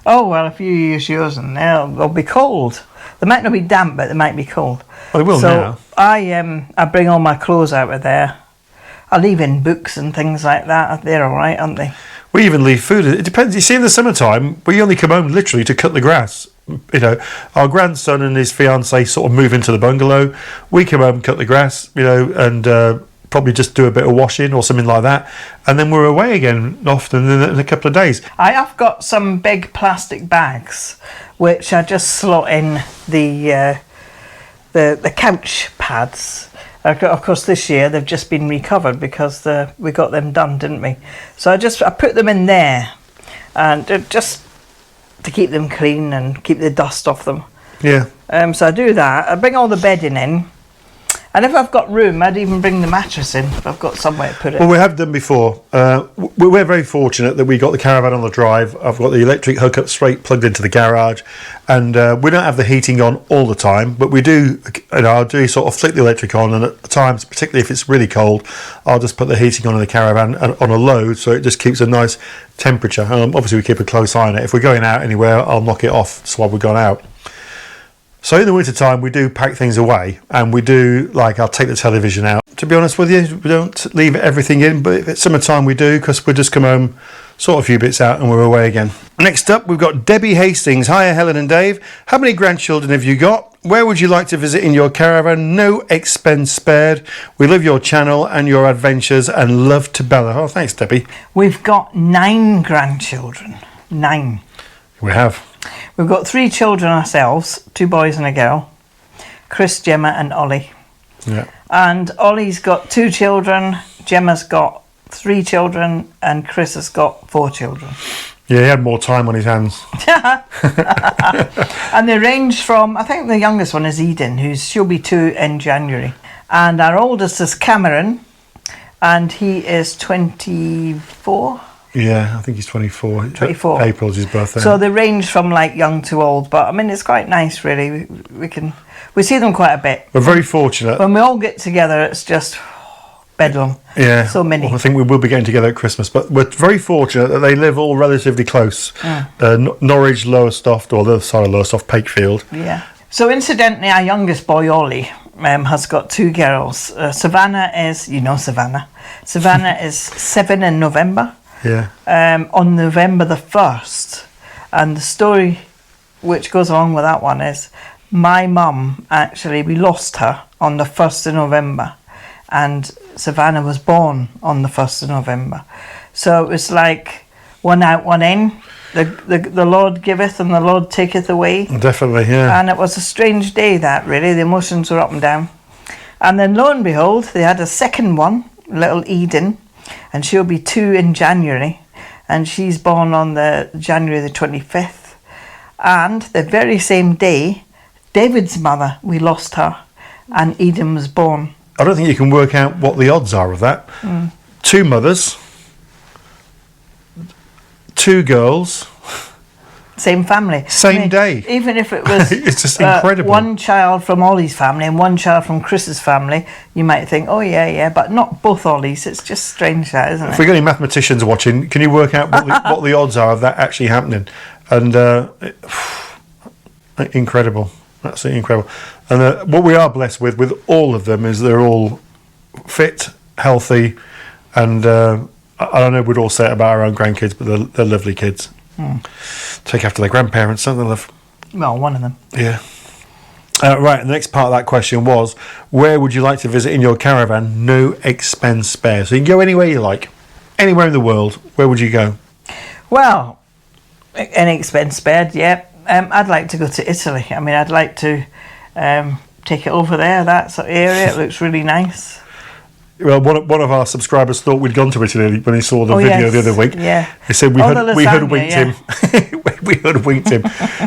Oh, well, if you use yours, and they'll be cold. They might not be damp, but they might be cold. Well, they will now. I bring all my clothes out of there. I leave in books and things like that. They're all right, aren't they? We even leave food. It depends. You see, in the summertime, we only come home literally to cut the grass. You know, our grandson and his fiancée sort of move into the bungalow. We come home, cut the grass, you know, and probably just do a bit of washing or something like that. And then we're away again often in a couple of days. I have got some big plastic bags, which I just slot in the couch pads. Of course, this year they've just been recovered because we got them done, didn't we? So I put them in there, and just to keep them clean and keep the dust off them. Yeah. So I do that. I bring all the bedding in, and if I've got room, I'd even bring the mattress in if I've got somewhere to put it. Well, we have done before. We're very fortunate that we got the caravan on the drive. I've got the electric hookup straight plugged into the garage, and we don't have the heating on all the time, but we do. I'll do sort of flick the electric on, and at times, particularly if it's really cold, I'll just put the heating on in the caravan on a load, so it just keeps a nice temperature. Obviously, we keep a close eye on it. If we're going out anywhere, I'll knock it off while we've gone out. So in the winter time, we do pack things away, and we do, like, I'll take the television out. To be honest with you, we don't leave everything in, but if it's summertime, we do, because we just come home, sort a few bits out, and we're away again. Next up, we've got Debbie Hastings. Hiya, Helen and Dave. How many grandchildren have you got? Where would you like to visit in your caravan? No expense spared. We love your channel and your adventures, and love to Bella. Oh, thanks, Debbie. We've got 9 grandchildren. 9. We have. We've got 3 children ourselves, 2 boys and a girl, Chris, Gemma and Ollie. Yeah. And Ollie's got 2 children, Gemma's got 3 children, and Chris has got 4 children. Yeah, he had more time on his hands. And they range from, I think the youngest one is Eden, she'll be 2 in January. And our oldest is Cameron, and he is 24. Yeah, I think he's 24. 24. April's his birthday. So they range from like young to old, but I mean it's quite nice really. We see them quite a bit. We're very fortunate. When we all get together, it's just bedlam. Yeah. So many. Well, I think we will be getting together at Christmas, but we're very fortunate that they live all relatively close. Norwich, Lowestoft, or the other side of Lowestoft, Pakefield. Yeah. So incidentally, our youngest boy, Ollie, has got 2 girls. Savannah is, Savannah. Savannah is 7 in November. Yeah. On November the 1st. And the story which goes along with that one is my mum, actually, we lost her on the 1st of November. And Savannah was born on the 1st of November. So it was like one out, one in. The Lord giveth and the Lord taketh away. Definitely, yeah. And it was a strange day, that, really. The emotions were up and down. And then, lo and behold, they had a second one, little Eden. And she'll be 2 in January, and she's born on the January the 25th. And the very same day, David's mother, we lost her, and Eden was born. I don't think you can work out what the odds are of that. 2 mothers, 2 girls. Same family. Same day. Even if it was it's just incredible. 1 child from Ollie's family and 1 child from Chris's family, you might think, oh yeah, but not both Ollies. It's just strange, that, isn't it? If we've got any mathematicians watching, can you work out what the odds are of that actually happening? And incredible. Absolutely incredible. And what we are blessed with all of them is they're all fit, healthy, and I don't know if we'd all say it about our own grandkids, but they're lovely kids. Take after their grandparents, don't they, love? Well, one of them. Yeah. Right, the next part of that question was, where would you like to visit in your caravan? No expense spared. So you can go anywhere you like. Anywhere in the world. Where would you go? Well, any expense spared, yeah. I'd like to go to Italy. I mean, I'd like to take it over there, that sort of area. It looks really nice. Well, one of our subscribers thought we'd gone to Italy when he saw the video the other week. Yeah. He said we hoodwinked him. We hoodwinked him.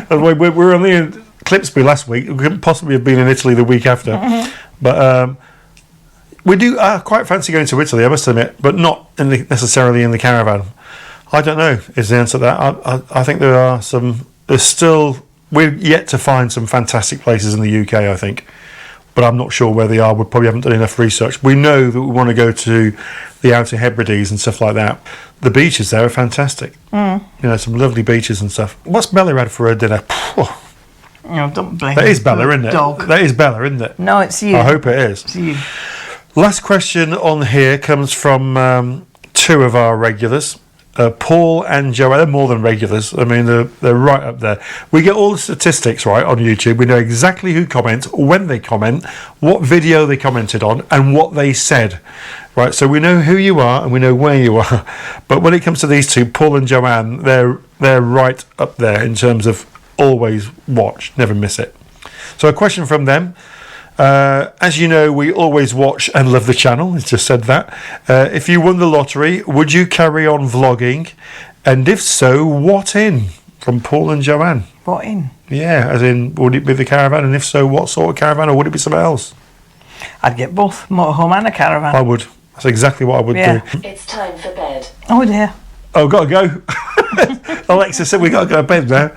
We were only in Clipsby last week. We couldn't possibly have been in Italy the week after. But we do quite fancy going to Italy, I must admit, but not necessarily in the caravan. I don't know is the answer to that. I think we're yet to find some fantastic places in the UK, I think. But I'm not sure where they are. We probably haven't done enough research. We know that we want to go to the Outer Hebrides and stuff like that. The beaches there are fantastic. Some lovely beaches and stuff. What's Bella had for her dinner? Don't blame That is Bella, isn't it? Dog. That is Bella, isn't it? No, it's you. I hope it is. It's you. Last question on here comes from two of our regulars. Paul and Joanne. They're more than regulars. I mean, they're right up there. We get all the statistics right on YouTube. We know exactly who comments, when they comment, what video they commented on, and what they said. Right, so we know who you are and we know where you are. But when it comes to these two, Paul and Joanne, they're right up there in terms of always watch, never miss it. So a question from them. As you know, we always watch and love the channel. It's just said that. If you won the lottery, would you carry on vlogging? And if so, what in? From Paul and Joanne. What in? Yeah, as in, would it be the caravan? And if so, what sort of caravan? Or would it be something else? I'd get both, motorhome and a caravan. I would. That's exactly what I would do. It's time for bed. Oh dear. Oh, got to go. Alexa said we got to go to bed now.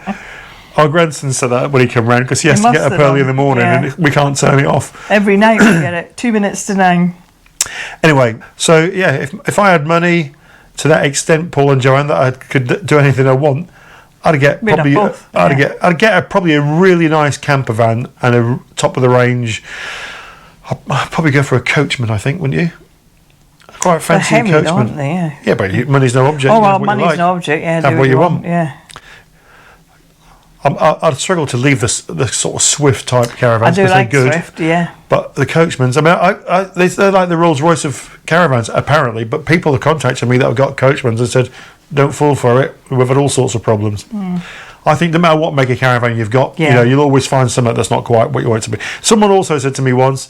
Our grandson said that when he came round because he has to get up early in the morning and we can't turn it off. Every night we get it, 2 minutes to 9. Anyway, so yeah, if I had money to that extent, Paul and Joanne, that I could do anything I want, I'd get probably I'd get probably a really nice camper van and a top of the range. I'd probably go for a coachman, I think, wouldn't you? Quite fancy heavy, coachman. aren't they? Yeah, but money's no object. Oh well, money's no object. Yeah, have what you want. Yeah. I'd struggle to leave the sort of Swift type caravans because I do like they're good. Swift, yeah. But the coachmans, I mean, they're like the Rolls Royce of caravans, apparently. But people have contacted me that have got coachmans and said, "Don't fall for it. We've had all sorts of problems." I think no matter what mega caravan you've got, you'll always find something that's not quite what you want it to be. Someone also said to me once,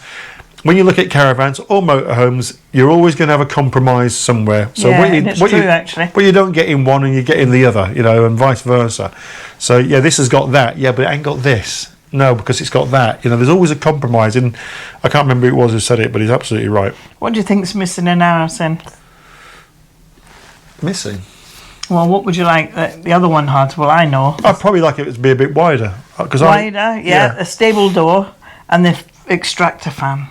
when you look at caravans or motorhomes, you're always going to have a compromise somewhere. So actually. What you don't get in one and you get in the other, and vice versa. So yeah, this has got that, but it ain't got this. No, because it's got that. There's always a compromise. And I can't remember who it was who said it, but he's absolutely right. What do you think's missing in ours then? Missing? Well, what would you like that the other one had? Well, I know. I'd probably like it to be a bit wider. Wider, a stable door and the extractor fan.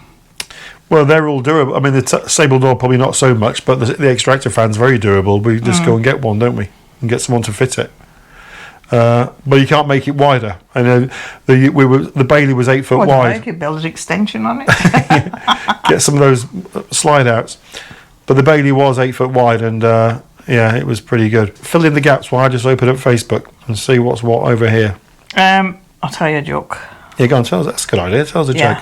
Well, they're all durable. I mean, the stable door probably not so much, but the extractor fan's very durable. We just go and get one, don't we? And get someone to fit it. But you can't make it wider. I know the Bailey was 8 foot wide. You could build an extension on it. Get some of those slide outs. But the Bailey was 8 foot wide, and it was pretty good. Fill in the gaps while I just open up Facebook and see what's what over here. I'll tell you a joke. Yeah, go on. Tell us. That's a good idea. Tell us a joke.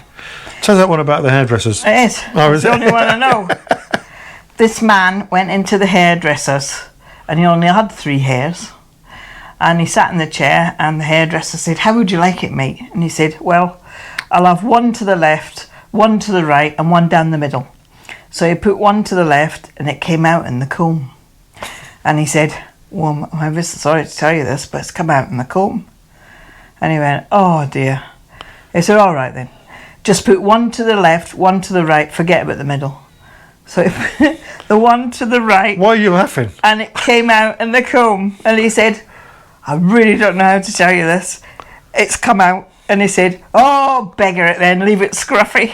Tell us that one about the hairdressers. It is. Oh, it's the only one I know. This man went into the hairdressers and he only had 3 hairs. And he sat in the chair and the hairdresser said, "How would you like it, mate?" And he said, "Well, I'll have one to the left, one to the right and one down the middle." So he put one to the left and it came out in the comb. And he said, "Well, I'm sorry to tell you this, but it's come out in the comb." And he went, "Oh dear." He said, "All right then. Just put one to the left, one to the right, forget about the middle." So he put the one to the right. Why are you laughing? And it came out in the comb. And he said, "I really don't know how to tell you this. It's come out." And he said, "Oh, beggar it then, leave it scruffy."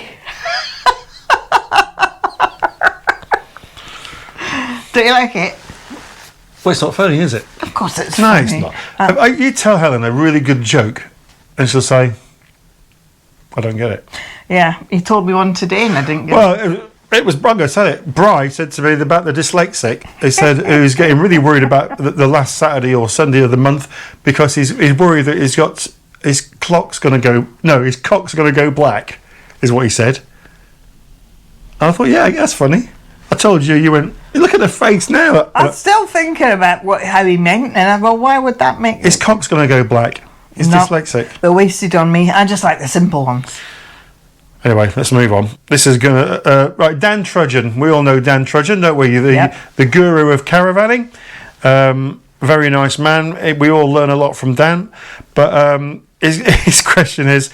Do you like it? Well, it's not funny, is it? Of course it's No, funny. it's not. You tell Helen a really good joke and she'll say, "I don't get it." Yeah, he told me one today and I didn't get it. Well, it was Brungo said it. Bri said to me about the dyslexic. He said he was getting really worried about the last Saturday or Sunday of the month because he's worried that his cock's going to go black, is what he said. And I thought, yeah, that's funny. I told you, you went, look at the face now. I'm still thinking about how he meant, and I go, why would that make his cock's going to go black. He's dyslexic. They're wasted on me. I just like the simple ones. Anyway, let's move on. This is going to... right, Dan Trudgeon. We all know Dan Trudgeon, don't we? The guru of caravanning. Very nice man. We all learn a lot from Dan. But his question is,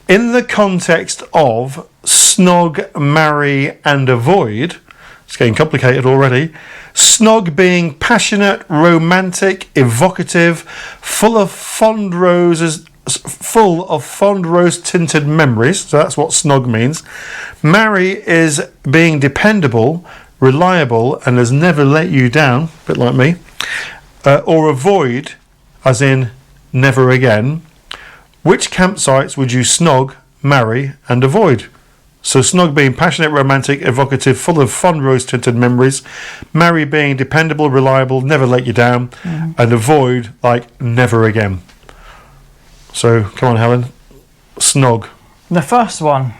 in the context of snog, marry and avoid... It's getting complicated already. Snog being passionate, romantic, evocative, full of fond rose-tinted memories. So that's what snog means. Marry is being dependable, reliable, and has never let you down, a bit like me. Or avoid, as in never again. Which campsites would you snog, marry, and avoid? So snog being passionate, romantic, evocative, full of fond rose-tinted memories. Marry being dependable, reliable, never let you down. And avoid, like, never again. So, come on, Helen. Snog. The first one.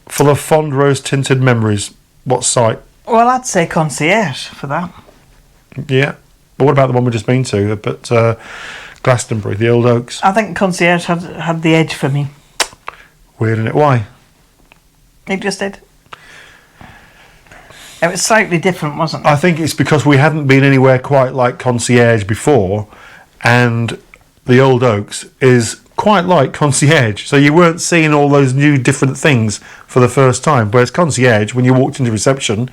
Full of fond rose-tinted memories. What site? Well, I'd say concierge for that. Yeah. But what about the one we've just been to? But Glastonbury, the Old Oaks. I think concierge had the edge for me. Weird, isn't it? Why? It just did. It was slightly different, wasn't it? I think it's because we hadn't been anywhere quite like concierge before, and the Old Oaks is quite like concierge. So you weren't seeing all those new different things for the first time. Whereas concierge, when you walked into reception,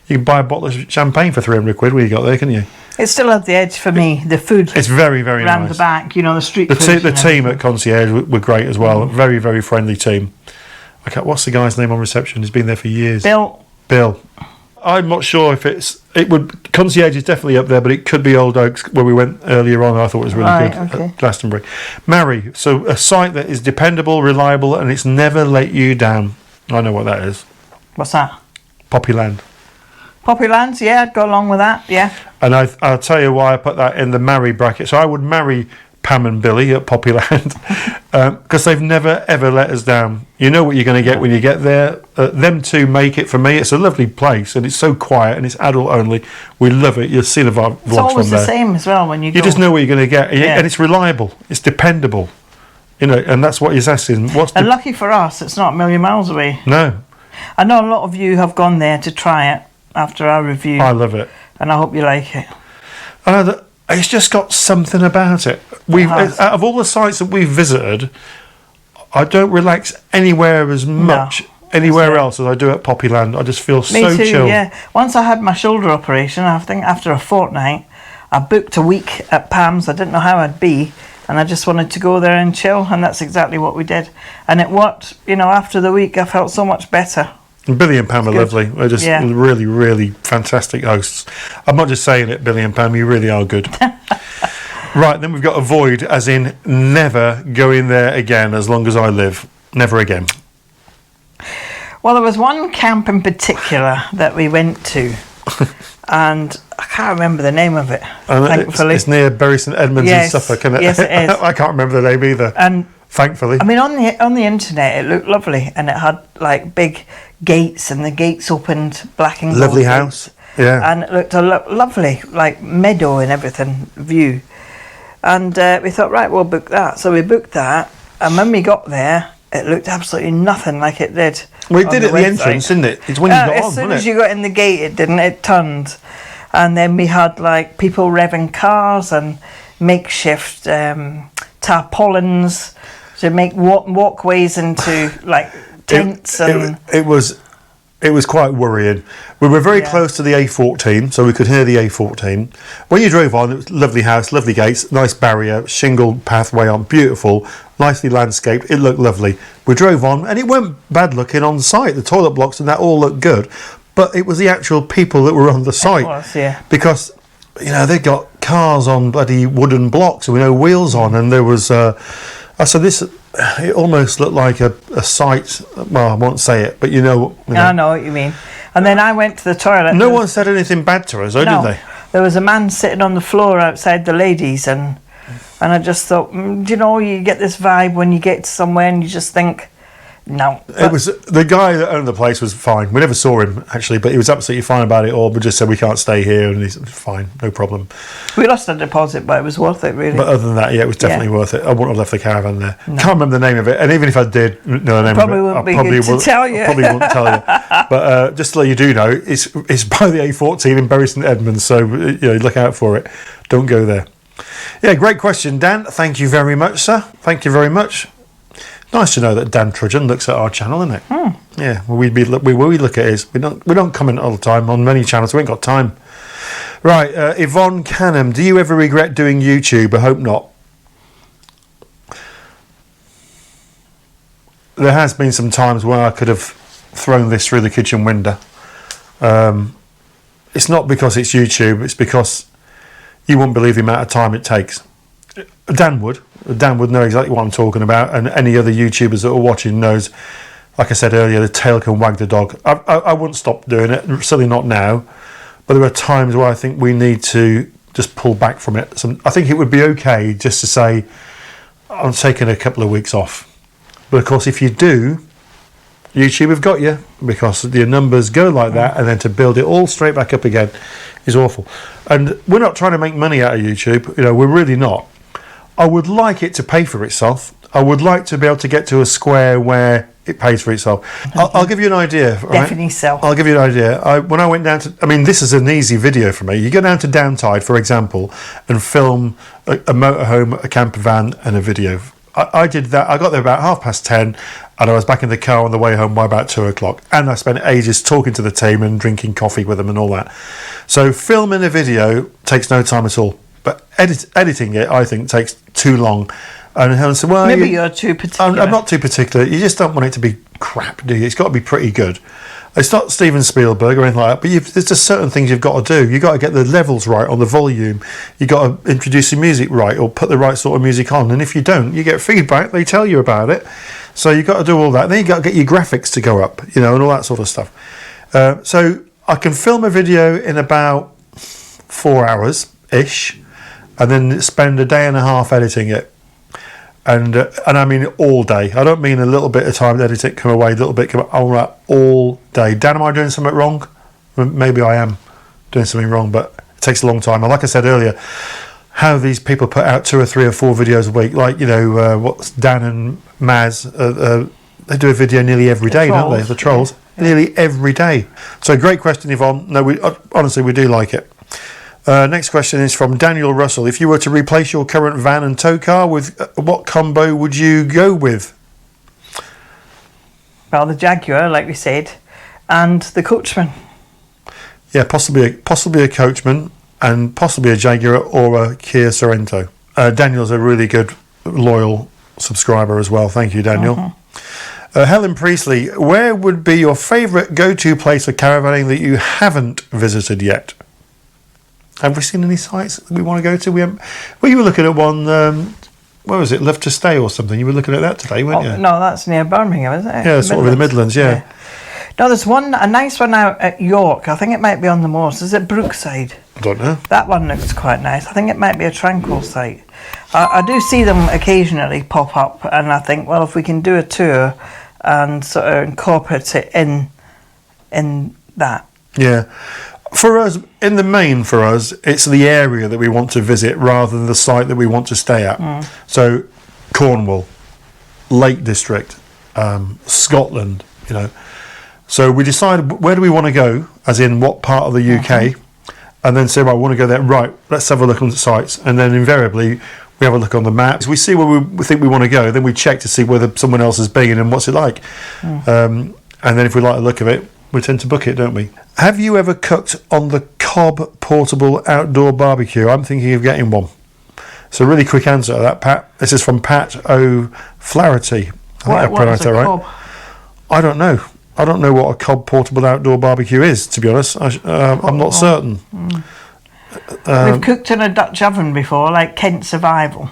you could buy a bottle of champagne for 300 quid when you got there, couldn't you? It still had the edge for me. The food. It's very, very around nice. The back, the street the food. The team at concierge were great as well. Very, very friendly team. Okay, what's the guy's name on reception? He's been there for years. Bill. I'm not sure if concierge is definitely up there, but it could be Old Oaks where we went earlier on. I thought it was really good. Okay. At Glastonbury. Marry, so a site that is dependable, reliable, and it's never let you down. I know what that is. What's that? Poppyland. Poppylands, yeah, I'd go along with that, yeah. And I'll tell you why I put that in the marry bracket. So I would marry Pam and Billy at Poppyland because they've never ever let us down. You know what you're going to get when you get there. Them two make it for me. It's a lovely place and it's so quiet and it's adult only. We love it. You'll see the vlogs from there. It's always the same as well when you go. You just know what you're going to get, and it's reliable. It's dependable, and that's what he's asking. And lucky for us, it's not a million miles away. No. I know a lot of you have gone there to try it after our review. I love it, and I hope you like it. I know that it's just got something about it. Out of all the sites that we've visited, I don't relax anywhere as much anywhere else as I do at Poppyland. I just feel so chill. Yeah. Once I had my shoulder operation, I think after a fortnight, I booked a week at Pam's. I didn't know how I'd be, and I just wanted to go there and chill, and that's exactly what we did. And it worked. After the week, I felt so much better. And Billy and Pam are lovely. They're just really, really fantastic hosts. I'm not just saying it, Billy and Pam, you really are good. Right, then we've got avoid, as in never go in there again as long as I live. Never again. Well, there was one camp in particular that we went to, and I can't remember the name of it, thankfully. It's near Bury St Edmunds in Suffolk, isn't it? Yes, it is. I can't remember the name either. And thankfully. I mean, on the internet, it looked lovely, and it had like big gates, and the gates opened black and gold. Lovely house, yeah. And it looked lovely, like meadow and everything, view. And we thought, right, we'll book that. So we booked that, and when we got there, it looked absolutely nothing like it did. Well, it did at the entrance, didn't it? It's when you got on, as soon as you got in the gate, it didn't. It turned. And then we had like people revving cars and makeshift tarpaulins to make walkways into like tents. It was quite worrying. We were very close to the A14, so we could hear the A14. When you drove on, it was a lovely house, lovely gates, nice barrier, shingled pathway on, beautiful, nicely landscaped. It looked lovely. We drove on, and it weren't bad looking on site. The toilet blocks and that all looked good, but it was the actual people that were on the site. It was, yeah. Because, they got cars on bloody wooden blocks with no wheels on, and there was... it almost looked like a site. Well, I won't say it, but I know what you mean. And then I went to the toilet. No one said anything bad to us, did they? There was a man sitting on the floor outside the ladies, and I just thought, you get this vibe when you get to somewhere and you just think, No. It was the guy that owned the place was fine. We never saw him actually, but he was absolutely fine about it all. We just said we can't stay here, and he's fine, no problem. We lost a deposit, but it was worth it, really. But other than that, yeah, it was definitely worth it. I wouldn't have left the Caravan there. No. Can't remember the name of it, and even if I did know the name Probably of it, wouldn't be probably good to tell you. I probably wouldn't tell you. But just to let you do know, it's by the A14 in Bury St Edmunds, so look out for it. Don't go there. Yeah, great question, Dan. Thank you very much, sir. Thank you very much. Nice to know that Dan Trudgeon looks at our channel, isn't it? Yeah, where we look at is we don't comment all the time on many channels. We ain't got time. Right, Yvonne Canham, do you ever regret doing YouTube? I hope not. There has been some times where I could have thrown this through the kitchen window. It's not because it's YouTube. It's because you wouldn't believe the amount of time it takes. Dan would know exactly what I'm talking about, and any other YouTubers that are watching knows, like I said earlier, the tail can wag the dog. I wouldn't stop doing it, certainly not now, but there are times where I think we need to just pull back from it. I think it would be okay just to say, I'm taking a couple of weeks off. But of course, if you do, YouTube have got you, because your numbers go like that, and then to build it all straight back up again is awful. And we're not trying to make money out of YouTube, we're really not. I would like it to pay for itself. I would like to be able to get to a square where it pays for itself. I'll give you an idea. Right? Definitely so. I'll give you an idea. When I went down to, this is an easy video for me. You go down to Downtide, for example, and film a motorhome, a camper van, and a video. I did that. I got there about 10:30, and I was back in the car on the way home by about 2:00. And I spent ages talking to the team and drinking coffee with them and all that. So filming a video takes no time at all. But editing it, I think, takes too long. And Helen said, well, maybe you're too particular. I'm not too particular. You just don't want it to be crap, do you? It's got to be pretty good. It's not Steven Spielberg or anything like that, but there's just certain things you've got to do. You've got to get the levels right on the volume. You've got to introduce the music right, or put the right sort of music on. And if you don't, you get feedback. They tell you about it. So you've got to do all that. Then you've got to get your graphics to go up, and all that sort of stuff. So I can film a video in about 4 hours-ish, and then spend a day and a half editing it. And I mean all day. I don't mean a little bit of time to edit it, come away, a little bit, come all day. Dan, am I doing something wrong? Maybe I am doing something wrong, but it takes a long time. And like I said earlier, how these people put out 2 or 3 or 4 videos a week, like, what's Dan and Maz, they do a video nearly every day, don't they? The Trolls. Yeah. Nearly every day. So great question, Yvonne. No, honestly, we do like it. Next question is from Daniel Russell. If you were to replace your current van and tow car, with what combo would you go with? Well, the Jaguar, like we said, and the Coachman. Yeah, possibly a Coachman, and possibly a Jaguar or a Kia Sorento. Daniel's a really good, loyal subscriber as well. Thank you, Daniel. Helen Priestley, where would be your favourite go-to place for caravanning that you haven't visited yet? Have we seen any sites that we want to go to? You were looking at one, where was it? Love to Stay or something. You were looking at that today, weren't you? No, that's near Birmingham, isn't it? Yeah, sort of in the Midlands, yeah. No, there's a nice one out at York. I think it might be on the moors. Is it Brookside? I don't know. That one looks quite nice. I think it might be a tranquil site. I do see them occasionally pop up, and I think, well, if we can do a tour and sort of incorporate it in that. Yeah. For us, in the main, it's the area that we want to visit rather than the site that we want to stay at. So, Cornwall, Lake District, Scotland, So we decide where do we want to go, as in what part of the UK, and then say, well, I want to go there. Right, let's have a look on the sites, and then invariably we have a look on the maps. We see where we think we want to go, then we check to see whether someone else has been and what's it like. And then if we like the look of it, we tend to book it, don't we? Have you ever cooked on the Cobb portable outdoor barbecue? I'm thinking of getting one. It's a really quick answer to that, Pat. This is from Pat O'Flaherty. I think I pronounced that right. Cobb? I don't know. I don't know what a Cobb portable outdoor barbecue is, to be honest. I'm not certain. We've cooked in a Dutch oven before, like Kent Survival.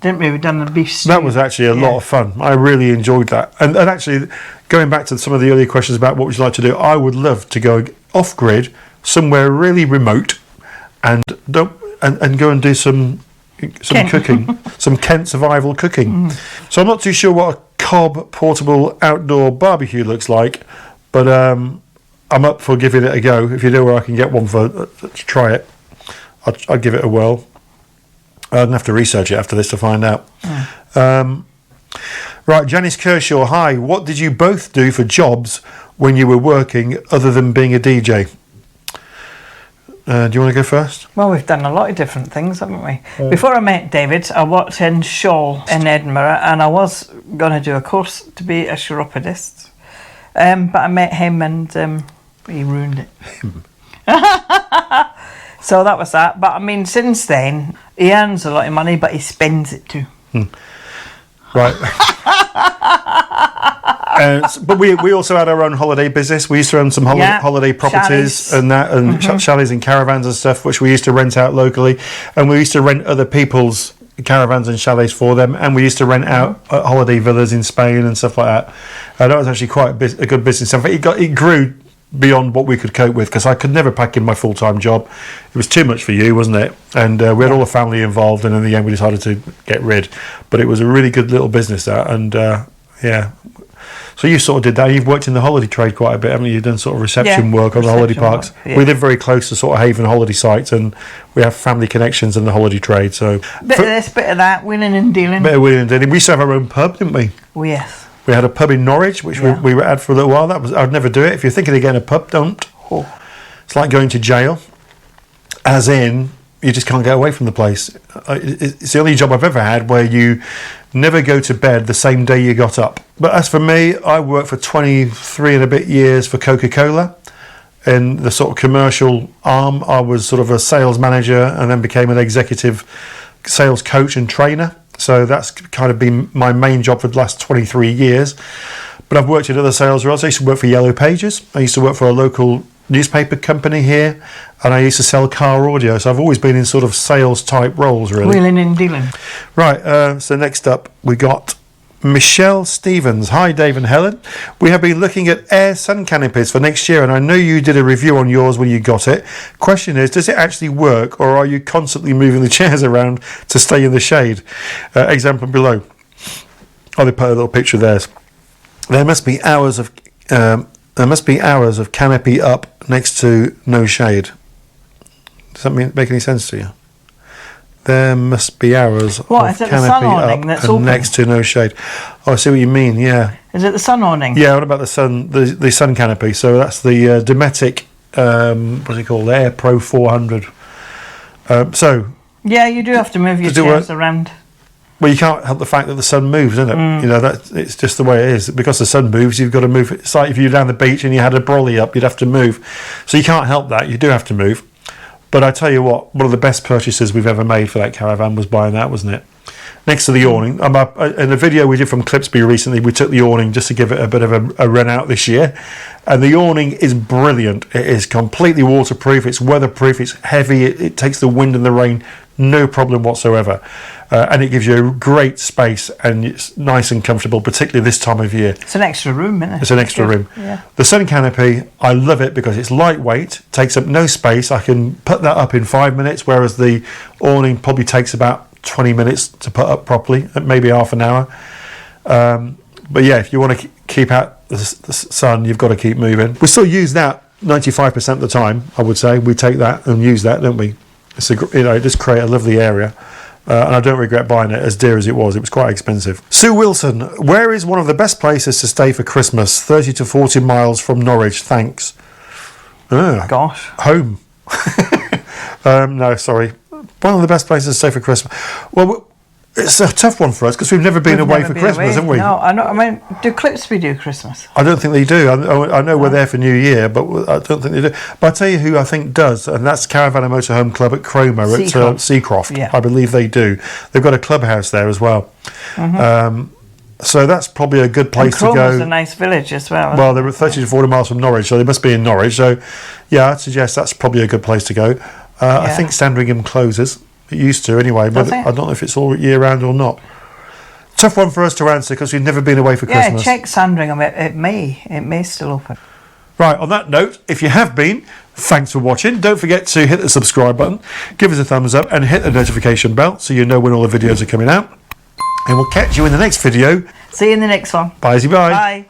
Didn't we? We've done the beef stew. That was actually a lot of fun. I really enjoyed that. And actually, going back to some of the earlier questions about what would you like to do, I would love to go off-grid, somewhere really remote, and go and do some Kent. cooking, some Kent survival cooking. So I'm not too sure what a Cobb portable outdoor barbecue looks like, but I'm up for giving it a go. If you know where I can get one to try it, I'd give it a whirl. I'd have to research it after this to find out. Right, Janice Kershaw, hi. What did you both do for jobs when you were working other than being a DJ? Do you want to go first? Well, we've done a lot of different things, haven't we? Before I met David, I worked in Shaw in Edinburgh, and I was going to do a course to be a chiropodist. But I met him and he ruined it. So that was that. But I mean, since then, he earns a lot of money, but he spends it too. Right. But we also had our own holiday business. We used to own some holiday properties chalets. Chalets and caravans and stuff, which we used to rent out locally. And we used to rent other people's caravans and chalets for them. And we used to rent out holiday villas in Spain and stuff like that. That was actually quite a good business. In fact, it grew beyond what we could cope with, because I could never pack in my full-time job. It was too much for you, wasn't it? And we had all the family involved, and in the end we decided to get rid. But it was a really good little business, that. And so you sort of did that. You've worked in the holiday trade quite a bit, haven't you? You've done sort of reception work on the holiday parks. We live very close to sort of Haven holiday sites, and we have family connections in the holiday trade. So bit of this, bit of that, wheeling and dealing. Bit of wheeling and dealing. We used to have our own pub, didn't we? Oh, yes. We had a pub in Norwich, which we were at for a little while. I'd never do it. If you're thinking of getting a pub, don't. Oh. It's like going to jail, as in you just can't get away from the place. It's the only job I've ever had where you never go to bed the same day you got up. But as for me, I worked for 23 and a bit years for Coca-Cola. In the sort of commercial arm, I was sort of a sales manager and then became an executive sales coach and trainer. So that's kind of been my main job for the last 23 years. But I've worked in other sales roles. I used to work for Yellow Pages. I used to work for a local newspaper company here, and I used to sell car audio. So I've always been in sort of sales type roles, really. Wheeling and dealing. Right, so next up we got Michelle Stevens. Hi, Dave and Helen. We have been looking at air sun canopies for next year, and I know you did a review on yours when you got it. Question is, does it actually work, or are you constantly moving the chairs around to stay in the shade? Example below. Oh, they put a little picture of theirs. There must be hours of canopy up next to no shade. Does that make any sense to you? There must be hours of canopy up and next to no shade. Oh, I see what you mean, yeah. Is it the sun awning? Yeah, what about the sun canopy? So that's the Dometic, what's it called, Air Pro 400. Yeah, you do have to move your chairs around. Well, you can't help the fact that the sun moves, isn't it? You know, it's just the way it is. Because the sun moves, you've got to move. It's like if you were down the beach and you had a brolly up, you'd have to move. So you can't help that. You do have to move. But I tell you what, one of the best purchases we've ever made for that caravan was buying that, wasn't it? Next to the awning. In the video we did from Clipsby recently, we took the awning just to give it a bit of a run out this year. And the awning is brilliant. It is completely waterproof. It's weatherproof. It's heavy. It takes the wind and the rain. No problem whatsoever. And it gives you a great space, and it's nice and comfortable, particularly this time of year. It's an extra room, isn't it? It's an extra room. Yeah. The sun canopy, I love it because it's lightweight, takes up no space. I can put that up in 5 minutes, whereas the awning probably takes about 20 minutes to put up properly, maybe half an hour. But yeah, if you want to keep out the sun, you've got to keep moving. We still use that 95% of the time, I would say. We take that and use that, don't we? It just create a lovely area. And I don't regret buying it, as dear as it was. It was quite expensive. Sue Wilson, where is one of the best places to stay for Christmas? 30 to 40 miles from Norwich, thanks. Gosh. Home. No, sorry. One of the best places to stay for Christmas. Well, it's a tough one for us because we've never been away for Christmas, have we? No, I know. I mean, do Clipsby do Christmas? I don't think they do. I know we're there for New Year, but I don't think they do. But I'll tell you who I think does, and that's Caravan and Motorhome Club at Cromer at Seacroft. Yeah. I believe they do. They've got a clubhouse there as well. So that's probably a good place to go. Cromer's a nice village as well. Well, they're 30 to 40 miles from Norwich, so they must be in Norwich. So, yeah, I'd suggest that's probably a good place to go. I think Sandringham closes. It used to anyway, but I don't know if it's all year round or not. Tough one for us to answer because we've never been away for Christmas. Yeah, check Sandringham. It may still open. Right, on that note, if you have been, thanks for watching. Don't forget to hit the subscribe button, give us a thumbs up, and hit the notification bell so you know when all the videos are coming out. And we'll catch you in the next video. See you in the next one. Bye. Bye.